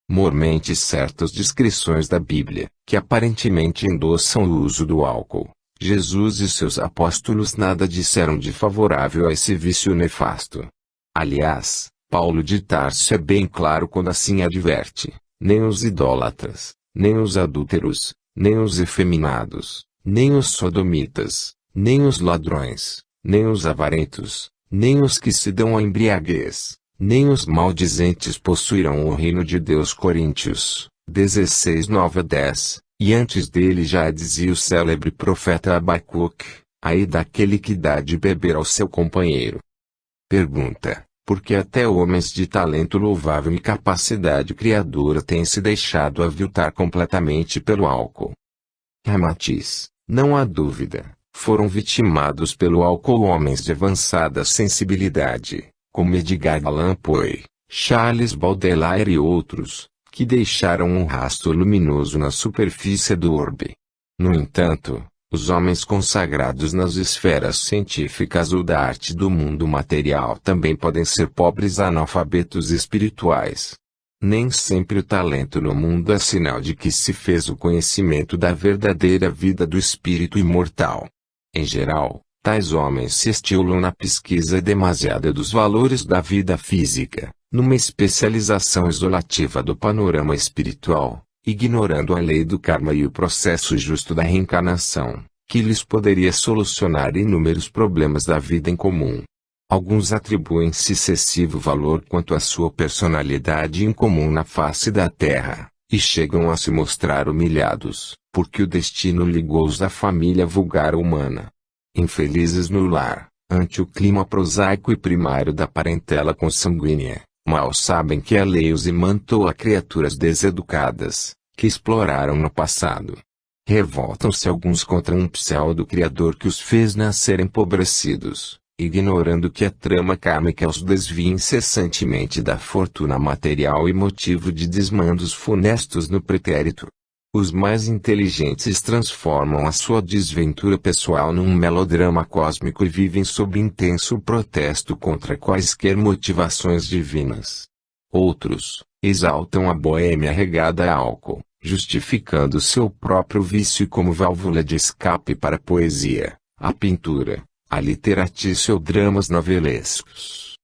Mormente certas descrições da Bíblia, que aparentemente endossam o uso do álcool, Jesus e seus apóstolos nada disseram de favorável a esse vício nefasto. Aliás, Paulo de Tarso é bem claro quando assim adverte: nem os idólatras, nem os adúlteros, nem os efeminados, nem os sodomitas, nem os ladrões, nem os avarentos, nem os que se dão à embriaguez, nem os maldizentes possuirão o reino de Deus. Coríntios 16, 9-10, e antes dele já dizia o célebre profeta Abacuque: ai daquele que dá de beber ao seu companheiro. Pergunta: por que até homens de talento louvável e capacidade criadora têm se deixado aviltar completamente pelo álcool? Ramatiz: não há dúvida, foram vitimados pelo álcool homens de avançada sensibilidade, como Edgar Allan Poe, Charles Baudelaire e outros, que deixaram um rastro luminoso na superfície do orbe. No entanto, os homens consagrados nas esferas científicas ou da arte do mundo material também podem ser pobres analfabetos espirituais. Nem sempre o talento no mundo é sinal de que se fez o conhecimento da verdadeira vida do espírito imortal. Em geral, tais homens se estilam na pesquisa demasiada dos valores da vida física, numa especialização isolativa do panorama espiritual, ignorando a lei do karma e o processo justo da reencarnação, que lhes poderia solucionar inúmeros problemas da vida em comum. Alguns atribuem-se excessivo valor quanto à sua personalidade incomum na face da terra, e chegam a se mostrar humilhados, porque o destino ligou-os à família vulgar humana. Infelizes no lar, ante o clima prosaico e primário da parentela consanguínea, mal sabem que a lei os imantou a criaturas deseducadas, que exploraram no passado. Revoltam-se alguns contra um pseudo-criador que os fez nascer empobrecidos, ignorando que a trama kármica os desvia incessantemente da fortuna material e motivo de desmandos funestos no pretérito. Os mais inteligentes transformam a sua desventura pessoal num melodrama cósmico e vivem sob intenso protesto contra quaisquer motivações divinas. Outros exaltam a boêmia regada a álcool, justificando seu próprio vício como válvula de escape para a poesia, a pintura, a literatícia ou dramas novelescos.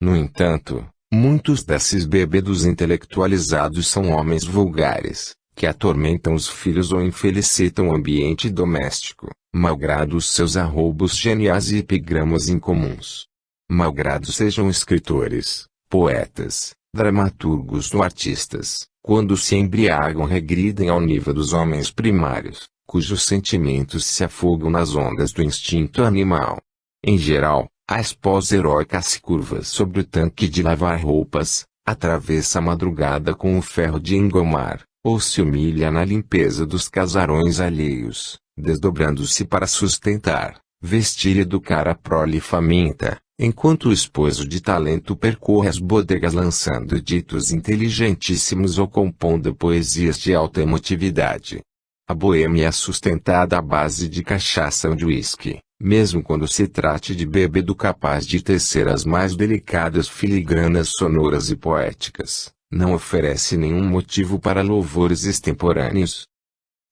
No entanto, muitos desses bêbados intelectualizados são homens vulgares, que atormentam os filhos ou infelicitam o ambiente doméstico, malgrado os seus arroubos geniais e epigramas incomuns. Malgrado sejam escritores, poetas, dramaturgos ou artistas, quando se embriagam regridem ao nível dos homens primários, cujos sentimentos se afogam nas ondas do instinto animal. Em geral, a esposa heróica se curva sobre o tanque de lavar roupas, atravessa a madrugada com o ferro de engomar, ou se humilha na limpeza dos casarões alheios, desdobrando-se para sustentar, vestir e educar a prole faminta, enquanto o esposo de talento percorre as bodegas lançando ditos inteligentíssimos ou compondo poesias de alta emotividade. A boêmia é sustentada à base de cachaça ou de uísque, mesmo quando se trate de bêbado capaz de tecer as mais delicadas filigranas sonoras e poéticas, não oferece nenhum motivo para louvores extemporâneos.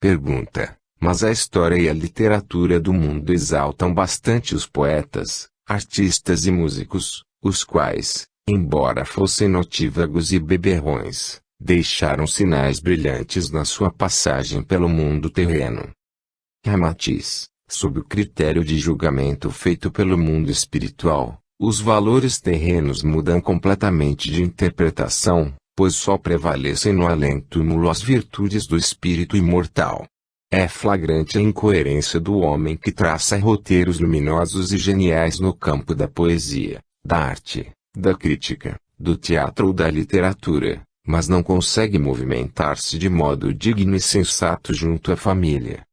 Pergunta: mas a história e a literatura do mundo exaltam bastante os poetas, artistas e músicos, os quais, embora fossem notívagos e beberrões, deixaram sinais brilhantes na sua passagem pelo mundo terreno. Ramatiz: sob o critério de julgamento feito pelo mundo espiritual, Os valores terrenos mudam completamente de interpretação, pois só prevalecem no além-túmulo as virtudes do espírito imortal. É flagrante a incoerência do homem que traça roteiros luminosos e geniais no campo da poesia, da arte, da crítica, do teatro ou da literatura, mas não consegue movimentar-se de modo digno e sensato junto à família.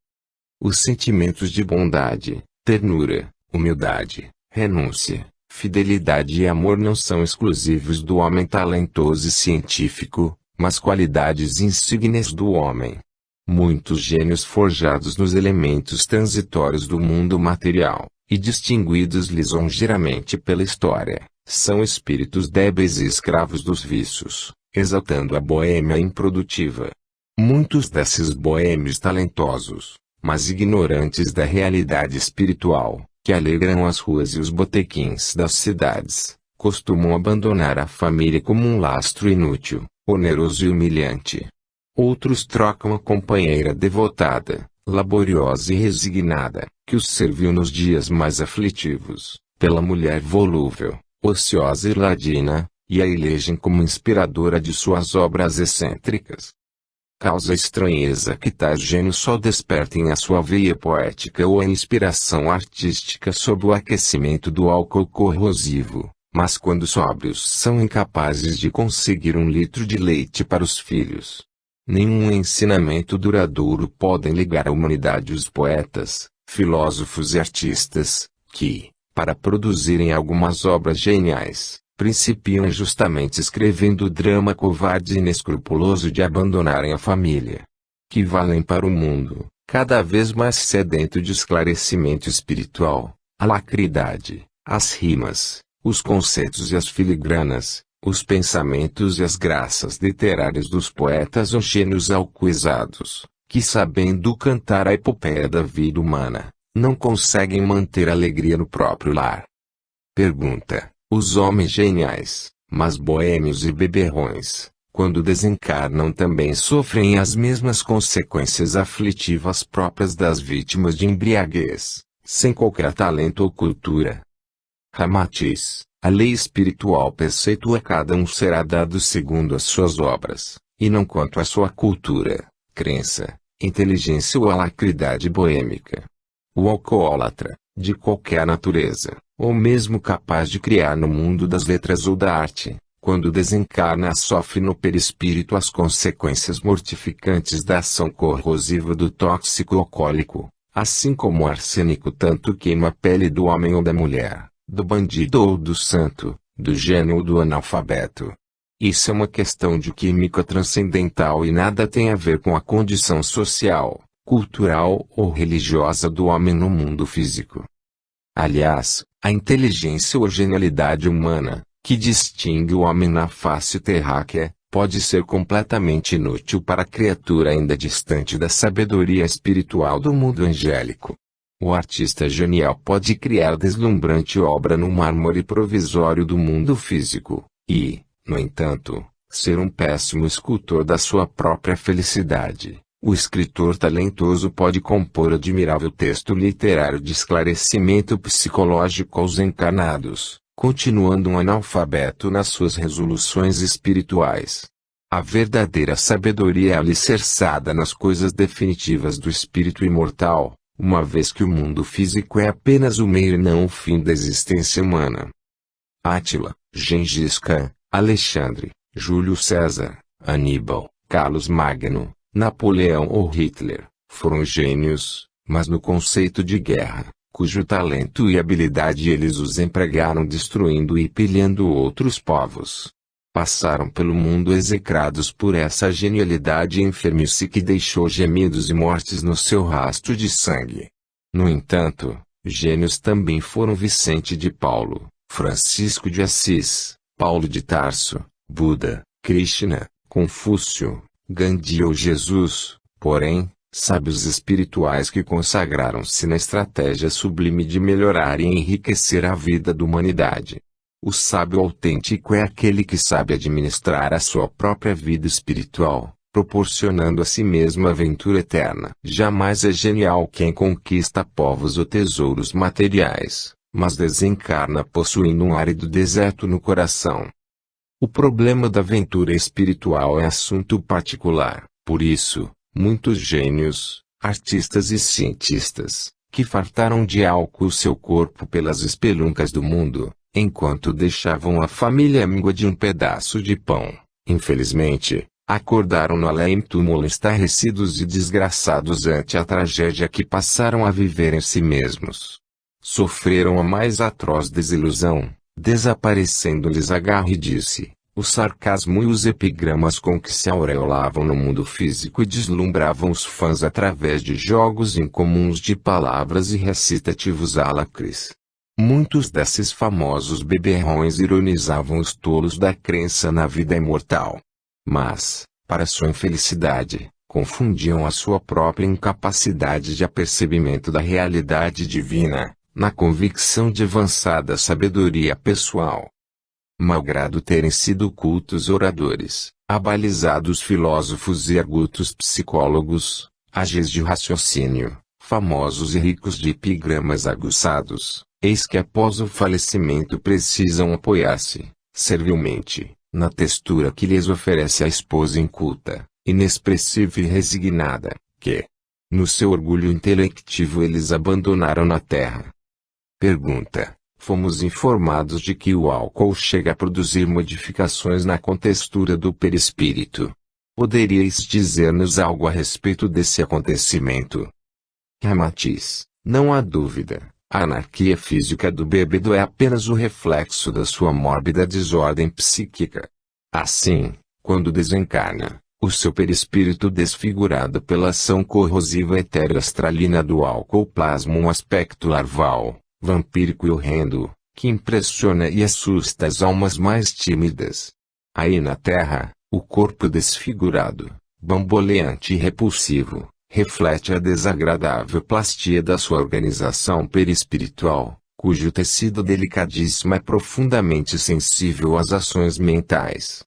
Os sentimentos de bondade, ternura, humildade, renúncia, fidelidade e amor não são exclusivos do homem talentoso e científico, mas qualidades insígnias do homem. Muitos gênios forjados nos elementos transitórios do mundo material, e distinguidos lisonjeiramente pela história, são espíritos débeis e escravos dos vícios, exaltando a boêmia improdutiva. Muitos desses boêmios talentosos, mas ignorantes da realidade espiritual, que alegram as ruas e os botequins das cidades, costumam abandonar a família como um lastro inútil, oneroso e humilhante. Outros trocam a companheira devotada, laboriosa e resignada, que os serviu nos dias mais aflitivos, pela mulher volúvel, ociosa e ladina, e a elegem como inspiradora de suas obras excêntricas. Causa estranheza que tais gênios só despertem a sua veia poética ou a inspiração artística sob o aquecimento do álcool corrosivo, mas quando sóbrios são incapazes de conseguir 1 litro de leite para os filhos. Nenhum ensinamento duradouro podem ligar à humanidade os poetas, filósofos e artistas, que, para produzirem algumas obras geniais, principiam justamente escrevendo o drama covarde e inescrupuloso de abandonarem a família. Que valem para o mundo, cada vez mais sedento de esclarecimento espiritual, a lacridade, as rimas, os conceitos e as filigranas, os pensamentos e as graças literárias dos poetas ou gênios alcoizados, que sabendo cantar a epopeia da vida humana, não conseguem manter alegria no próprio lar. Pergunta: os homens geniais, mas boêmios e beberrões, quando desencarnam também sofrem as mesmas consequências aflitivas próprias das vítimas de embriaguez, sem qualquer talento ou cultura? Ramatiz: a lei espiritual preceitua a cada um será dado segundo as suas obras, e não quanto à sua cultura, crença, inteligência ou alacridade boêmica. O alcoólatra, de qualquer natureza, ou mesmo capaz de criar no mundo das letras ou da arte, quando desencarna sofre no perispírito as consequências mortificantes da ação corrosiva do tóxico alcoólico, assim como o arsênico tanto queima a pele do homem ou da mulher, do bandido ou do santo, do gênio ou do analfabeto. Isso é uma questão de química transcendental e nada tem a ver com a condição social, cultural ou religiosa do homem no mundo físico. Aliás, a inteligência ou genialidade humana, que distingue o homem na face terráquea, pode ser completamente inútil para a criatura ainda distante da sabedoria espiritual do mundo angélico. O artista genial pode criar deslumbrante obra no mármore provisório do mundo físico, e, no entanto, ser um péssimo escultor da sua própria felicidade. O escritor talentoso pode compor admirável texto literário de esclarecimento psicológico aos encarnados, continuando um analfabeto nas suas resoluções espirituais. A verdadeira sabedoria é alicerçada nas coisas definitivas do espírito imortal, uma vez que o mundo físico é apenas o meio e não o fim da existência humana. Átila, Gengis Khan, Alexandre, Júlio César, Aníbal, Carlos Magno, Napoleão ou Hitler, foram gênios, mas no conceito de guerra, cujo talento e habilidade eles os empregaram destruindo e pilhando outros povos. Passaram pelo mundo execrados por essa genialidade enfermice que deixou gemidos e mortes no seu rastro de sangue. No entanto, gênios também foram Vicente de Paulo, Francisco de Assis, Paulo de Tarso, Buda, Krishna, Confúcio, Gandhi ou Jesus, porém, sábios espirituais que consagraram-se na estratégia sublime de melhorar e enriquecer a vida da humanidade. O sábio autêntico é aquele que sabe administrar a sua própria vida espiritual, proporcionando a si mesmo a aventura eterna. Jamais é genial quem conquista povos ou tesouros materiais, mas desencarna possuindo um árido deserto no coração. O problema da aventura espiritual é assunto particular, por isso, muitos gênios, artistas e cientistas, que fartaram de álcool seu corpo pelas espeluncas do mundo, enquanto deixavam a família à míngua de um pedaço de pão, infelizmente, acordaram no além-túmulo estarrecidos e desgraçados ante a tragédia que passaram a viver em si mesmos. Sofreram a mais atroz desilusão, desaparecendo-lhes a garridice, o sarcasmo e os epigramas com que se aureolavam no mundo físico e deslumbravam os fãs através de jogos incomuns de palavras e recitativos alacres. Muitos desses famosos beberrões ironizavam os tolos da crença na vida imortal. Mas, para sua infelicidade, confundiam a sua própria incapacidade de apercebimento da realidade divina, na convicção de avançada sabedoria pessoal. Malgrado terem sido cultos oradores, abalizados filósofos e argutos psicólogos, ágeis de raciocínio, famosos e ricos de epigramas aguçados, eis que após o falecimento precisam apoiar-se, servilmente, na textura que lhes oferece a esposa inculta, inexpressiva e resignada, que, no seu orgulho intelectivo eles abandonaram na terra. Pergunta: fomos informados de que o álcool chega a produzir modificações na contextura do perispírito. Poderíeis dizer-nos algo a respeito desse acontecimento? Ramatiz: não há dúvida. A anarquia física do bêbado é apenas o reflexo da sua mórbida desordem psíquica. Assim, quando desencarna, o seu perispírito desfigurado pela ação corrosiva etéreoastralina do álcool plasma um aspecto larval, vampírico e horrendo, que impressiona e assusta as almas mais tímidas. Aí na Terra, o corpo desfigurado, bamboleante e repulsivo, reflete a desagradável plastia da sua organização perispiritual, cujo tecido delicadíssimo é profundamente sensível às ações mentais.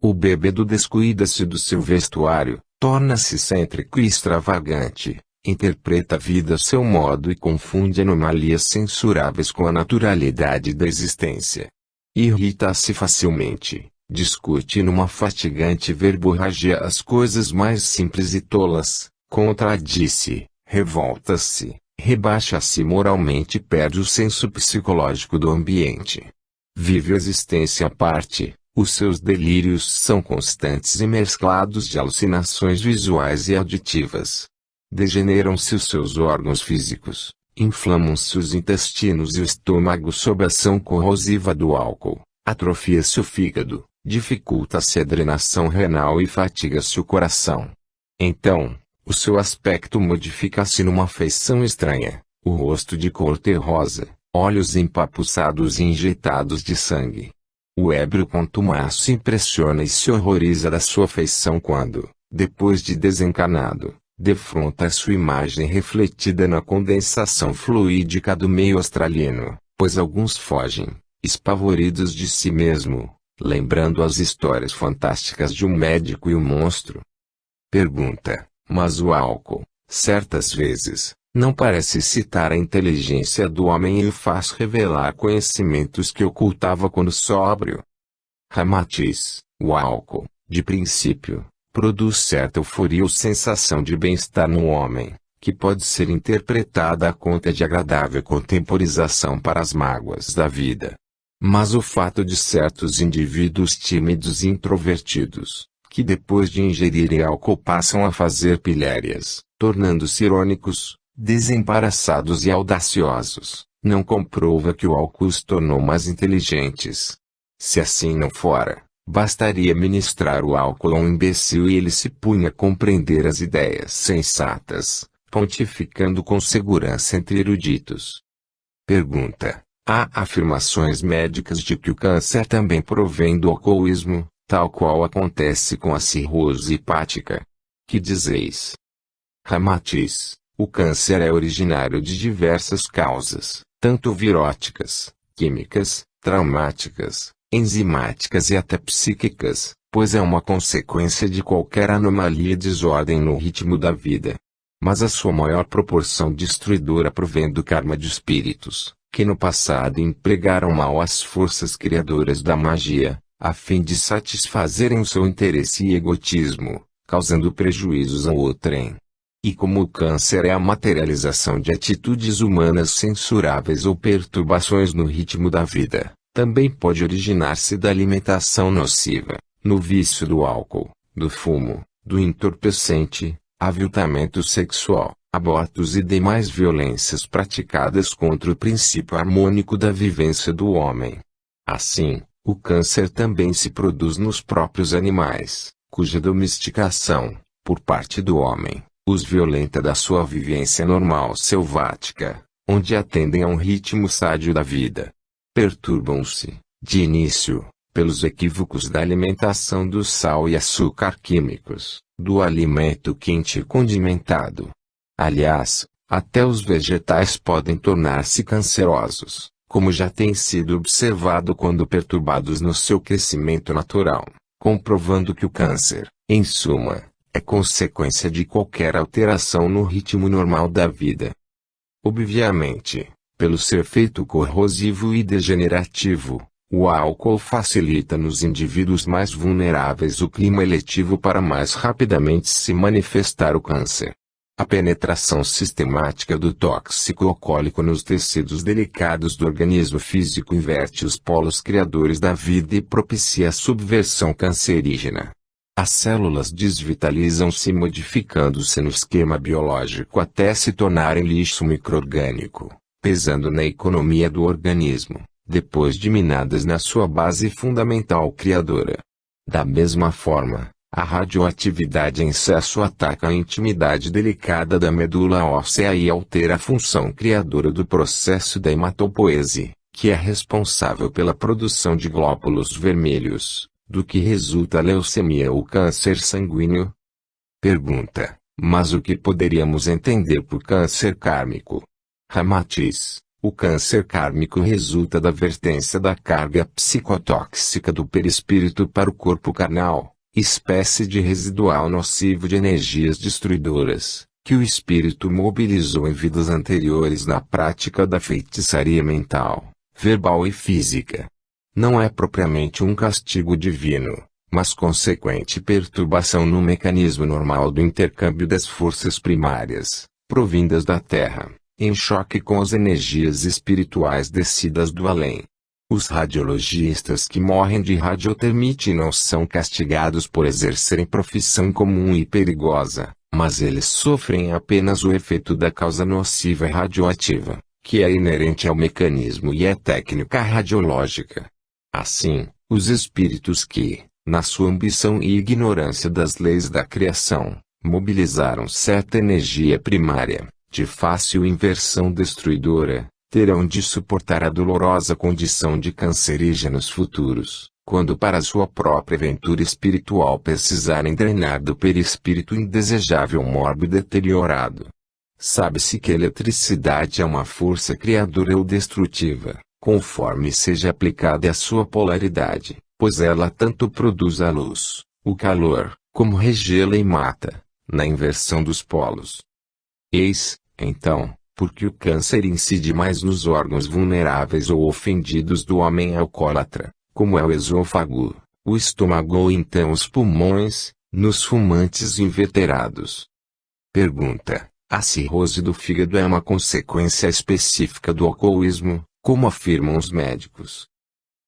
O bêbado descuida-se do seu vestuário, torna-se excêntrico e extravagante, interpreta a vida a seu modo e confunde anomalias censuráveis com a naturalidade da existência. Irrita-se facilmente, discute numa fatigante verborragia as coisas mais simples e tolas, contradiz-se, revolta-se, rebaixa-se moralmente e perde o senso psicológico do ambiente. Vive a existência à parte, os seus delírios são constantes e mesclados de alucinações visuais e auditivas. Degeneram-se os seus órgãos físicos, inflamam-se os intestinos e o estômago sob a ação corrosiva do álcool, atrofia-se o fígado, dificulta-se a drenação renal e fatiga-se o coração. Então, o seu aspecto modifica-se numa feição estranha, o rosto de cor terrosa, olhos empapuçados e injetados de sangue. O ébrio contumaço se impressiona e se horroriza da sua feição quando, depois de desencarnado, defronta a sua imagem refletida na condensação fluídica do meio australiano, pois alguns fogem, espavoridos de si mesmo, lembrando as histórias fantásticas de um médico e um monstro. Pergunta: mas o álcool, certas vezes, não parece citar a inteligência do homem e o faz revelar conhecimentos que ocultava quando sóbrio? Ramatiz: o álcool, de princípio, produz certa euforia ou sensação de bem-estar no homem, que pode ser interpretada a conta de agradável contemporização para as mágoas da vida. Mas o fato de certos indivíduos tímidos e introvertidos, que depois de ingerirem álcool passam a fazer pilhérias, tornando-se irônicos, desembaraçados e audaciosos, não comprova que o álcool os tornou mais inteligentes. Se assim não fora, bastaria ministrar o álcool a um imbecil e ele se punha a compreender as ideias sensatas, pontificando com segurança entre eruditos. Pergunta: há afirmações médicas de que o câncer também provém do alcoolismo, tal qual acontece com a cirrose hepática? Que dizeis? Ramatiz: o câncer é originário de diversas causas, tanto viróticas, químicas, traumáticas, enzimáticas e até psíquicas, pois é uma consequência de qualquer anomalia e desordem no ritmo da vida. Mas a sua maior proporção destruidora provém do karma de espíritos, que no passado empregaram mal as forças criadoras da magia, a fim de satisfazerem o seu interesse e egotismo, causando prejuízos ao outrem. E como o câncer é a materialização de atitudes humanas censuráveis ou perturbações no ritmo da vida, também pode originar-se da alimentação nociva, no vício do álcool, do fumo, do entorpecente, aviltamento sexual, abortos e demais violências praticadas contra o princípio harmônico da vivência do homem. Assim, o câncer também se produz nos próprios animais, cuja domesticação, por parte do homem, os violenta da sua vivência normal selvática, onde atendem a um ritmo sádio da vida. Perturbam-se, de início, pelos equívocos da alimentação do sal e açúcar químicos, do alimento quente e condimentado. Aliás, até os vegetais podem tornar-se cancerosos, como já tem sido observado quando perturbados no seu crescimento natural, comprovando que o câncer, em suma, é consequência de qualquer alteração no ritmo normal da vida. Obviamente, pelo seu efeito corrosivo e degenerativo, o álcool facilita nos indivíduos mais vulneráveis o clima eletivo para mais rapidamente se manifestar o câncer. A penetração sistemática do tóxico alcoólico nos tecidos delicados do organismo físico inverte os polos criadores da vida e propicia a subversão cancerígena. As células desvitalizam-se modificando-se no esquema biológico até se tornarem lixo micro-orgânico, pesando na economia do organismo, depois de minadas na sua base fundamental criadora. Da mesma forma, a radioatividade em excesso ataca a intimidade delicada da medula óssea e altera a função criadora do processo da hematopoese, que é responsável pela produção de glóbulos vermelhos, do que resulta a leucemia ou câncer sanguíneo. Pergunta: mas o que poderíamos entender por câncer kármico? Ramatiz: o câncer kármico resulta da vertência da carga psicotóxica do perispírito para o corpo carnal, espécie de residual nocivo de energias destruidoras, que o espírito mobilizou em vidas anteriores na prática da feitiçaria mental, verbal e física. Não é propriamente um castigo divino, mas consequente perturbação no mecanismo normal do intercâmbio das forças primárias, provindas da Terra, em choque com as energias espirituais descidas do além. Os radiologistas que morrem de radiotermite não são castigados por exercerem profissão comum e perigosa, mas eles sofrem apenas o efeito da causa nociva e radioativa, que é inerente ao mecanismo e à técnica radiológica. Assim, os espíritos que, na sua ambição e ignorância das leis da criação, mobilizaram certa energia primária, de fácil inversão destruidora, terão de suportar a dolorosa condição de cancerígenos futuros, quando para sua própria aventura espiritual precisarem drenar do perispírito indesejável mórbido e deteriorado. Sabe-se que a eletricidade é uma força criadora ou destrutiva, conforme seja aplicada à sua polaridade, pois ela tanto produz a luz, o calor, como regela e mata, na inversão dos polos. Eis, então, porque o câncer incide mais nos órgãos vulneráveis ou ofendidos do homem alcoólatra, como é o esôfago, o estômago ou então os pulmões, nos fumantes inveterados. Pergunta: a cirrose do fígado é uma consequência específica do alcoolismo, como afirmam os médicos?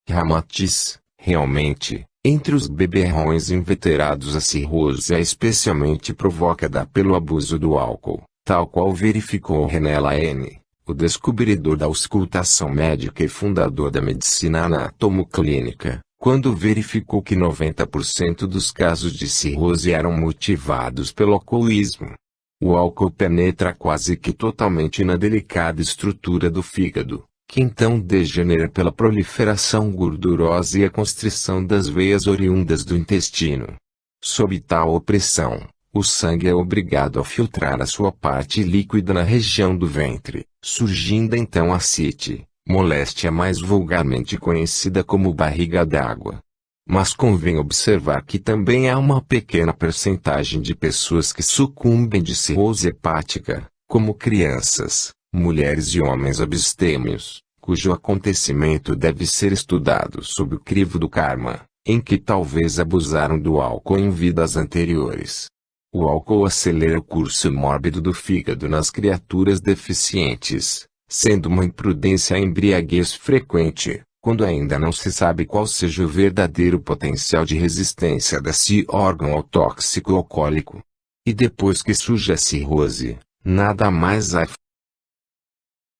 Ramatiz: realmente, entre os beberrões inveterados a cirrose é especialmente provocada pelo abuso do álcool, tal qual verificou René Laenne, o descobridor da auscultação médica e fundador da medicina anatomoclínica, quando verificou que 90% dos casos de cirrose eram motivados pelo alcoolismo. O álcool penetra quase que totalmente na delicada estrutura do fígado, que então degenera pela proliferação gordurosa e a constrição das veias oriundas do intestino. Sob tal opressão, o sangue é obrigado a filtrar a sua parte líquida na região do ventre, surgindo então a ascite, moléstia mais vulgarmente conhecida como barriga d'água. Mas convém observar que também há uma pequena percentagem de pessoas que sucumbem de cirrose hepática, como crianças, mulheres e homens abstêmios, cujo acontecimento deve ser estudado sob o crivo do karma, em que talvez abusaram do álcool em vidas anteriores. O álcool acelera o curso mórbido do fígado nas criaturas deficientes, sendo uma imprudência a embriaguez frequente, quando ainda não se sabe qual seja o verdadeiro potencial de resistência desse órgão ao tóxico alcoólico. E depois que surge a cirrose, nada mais há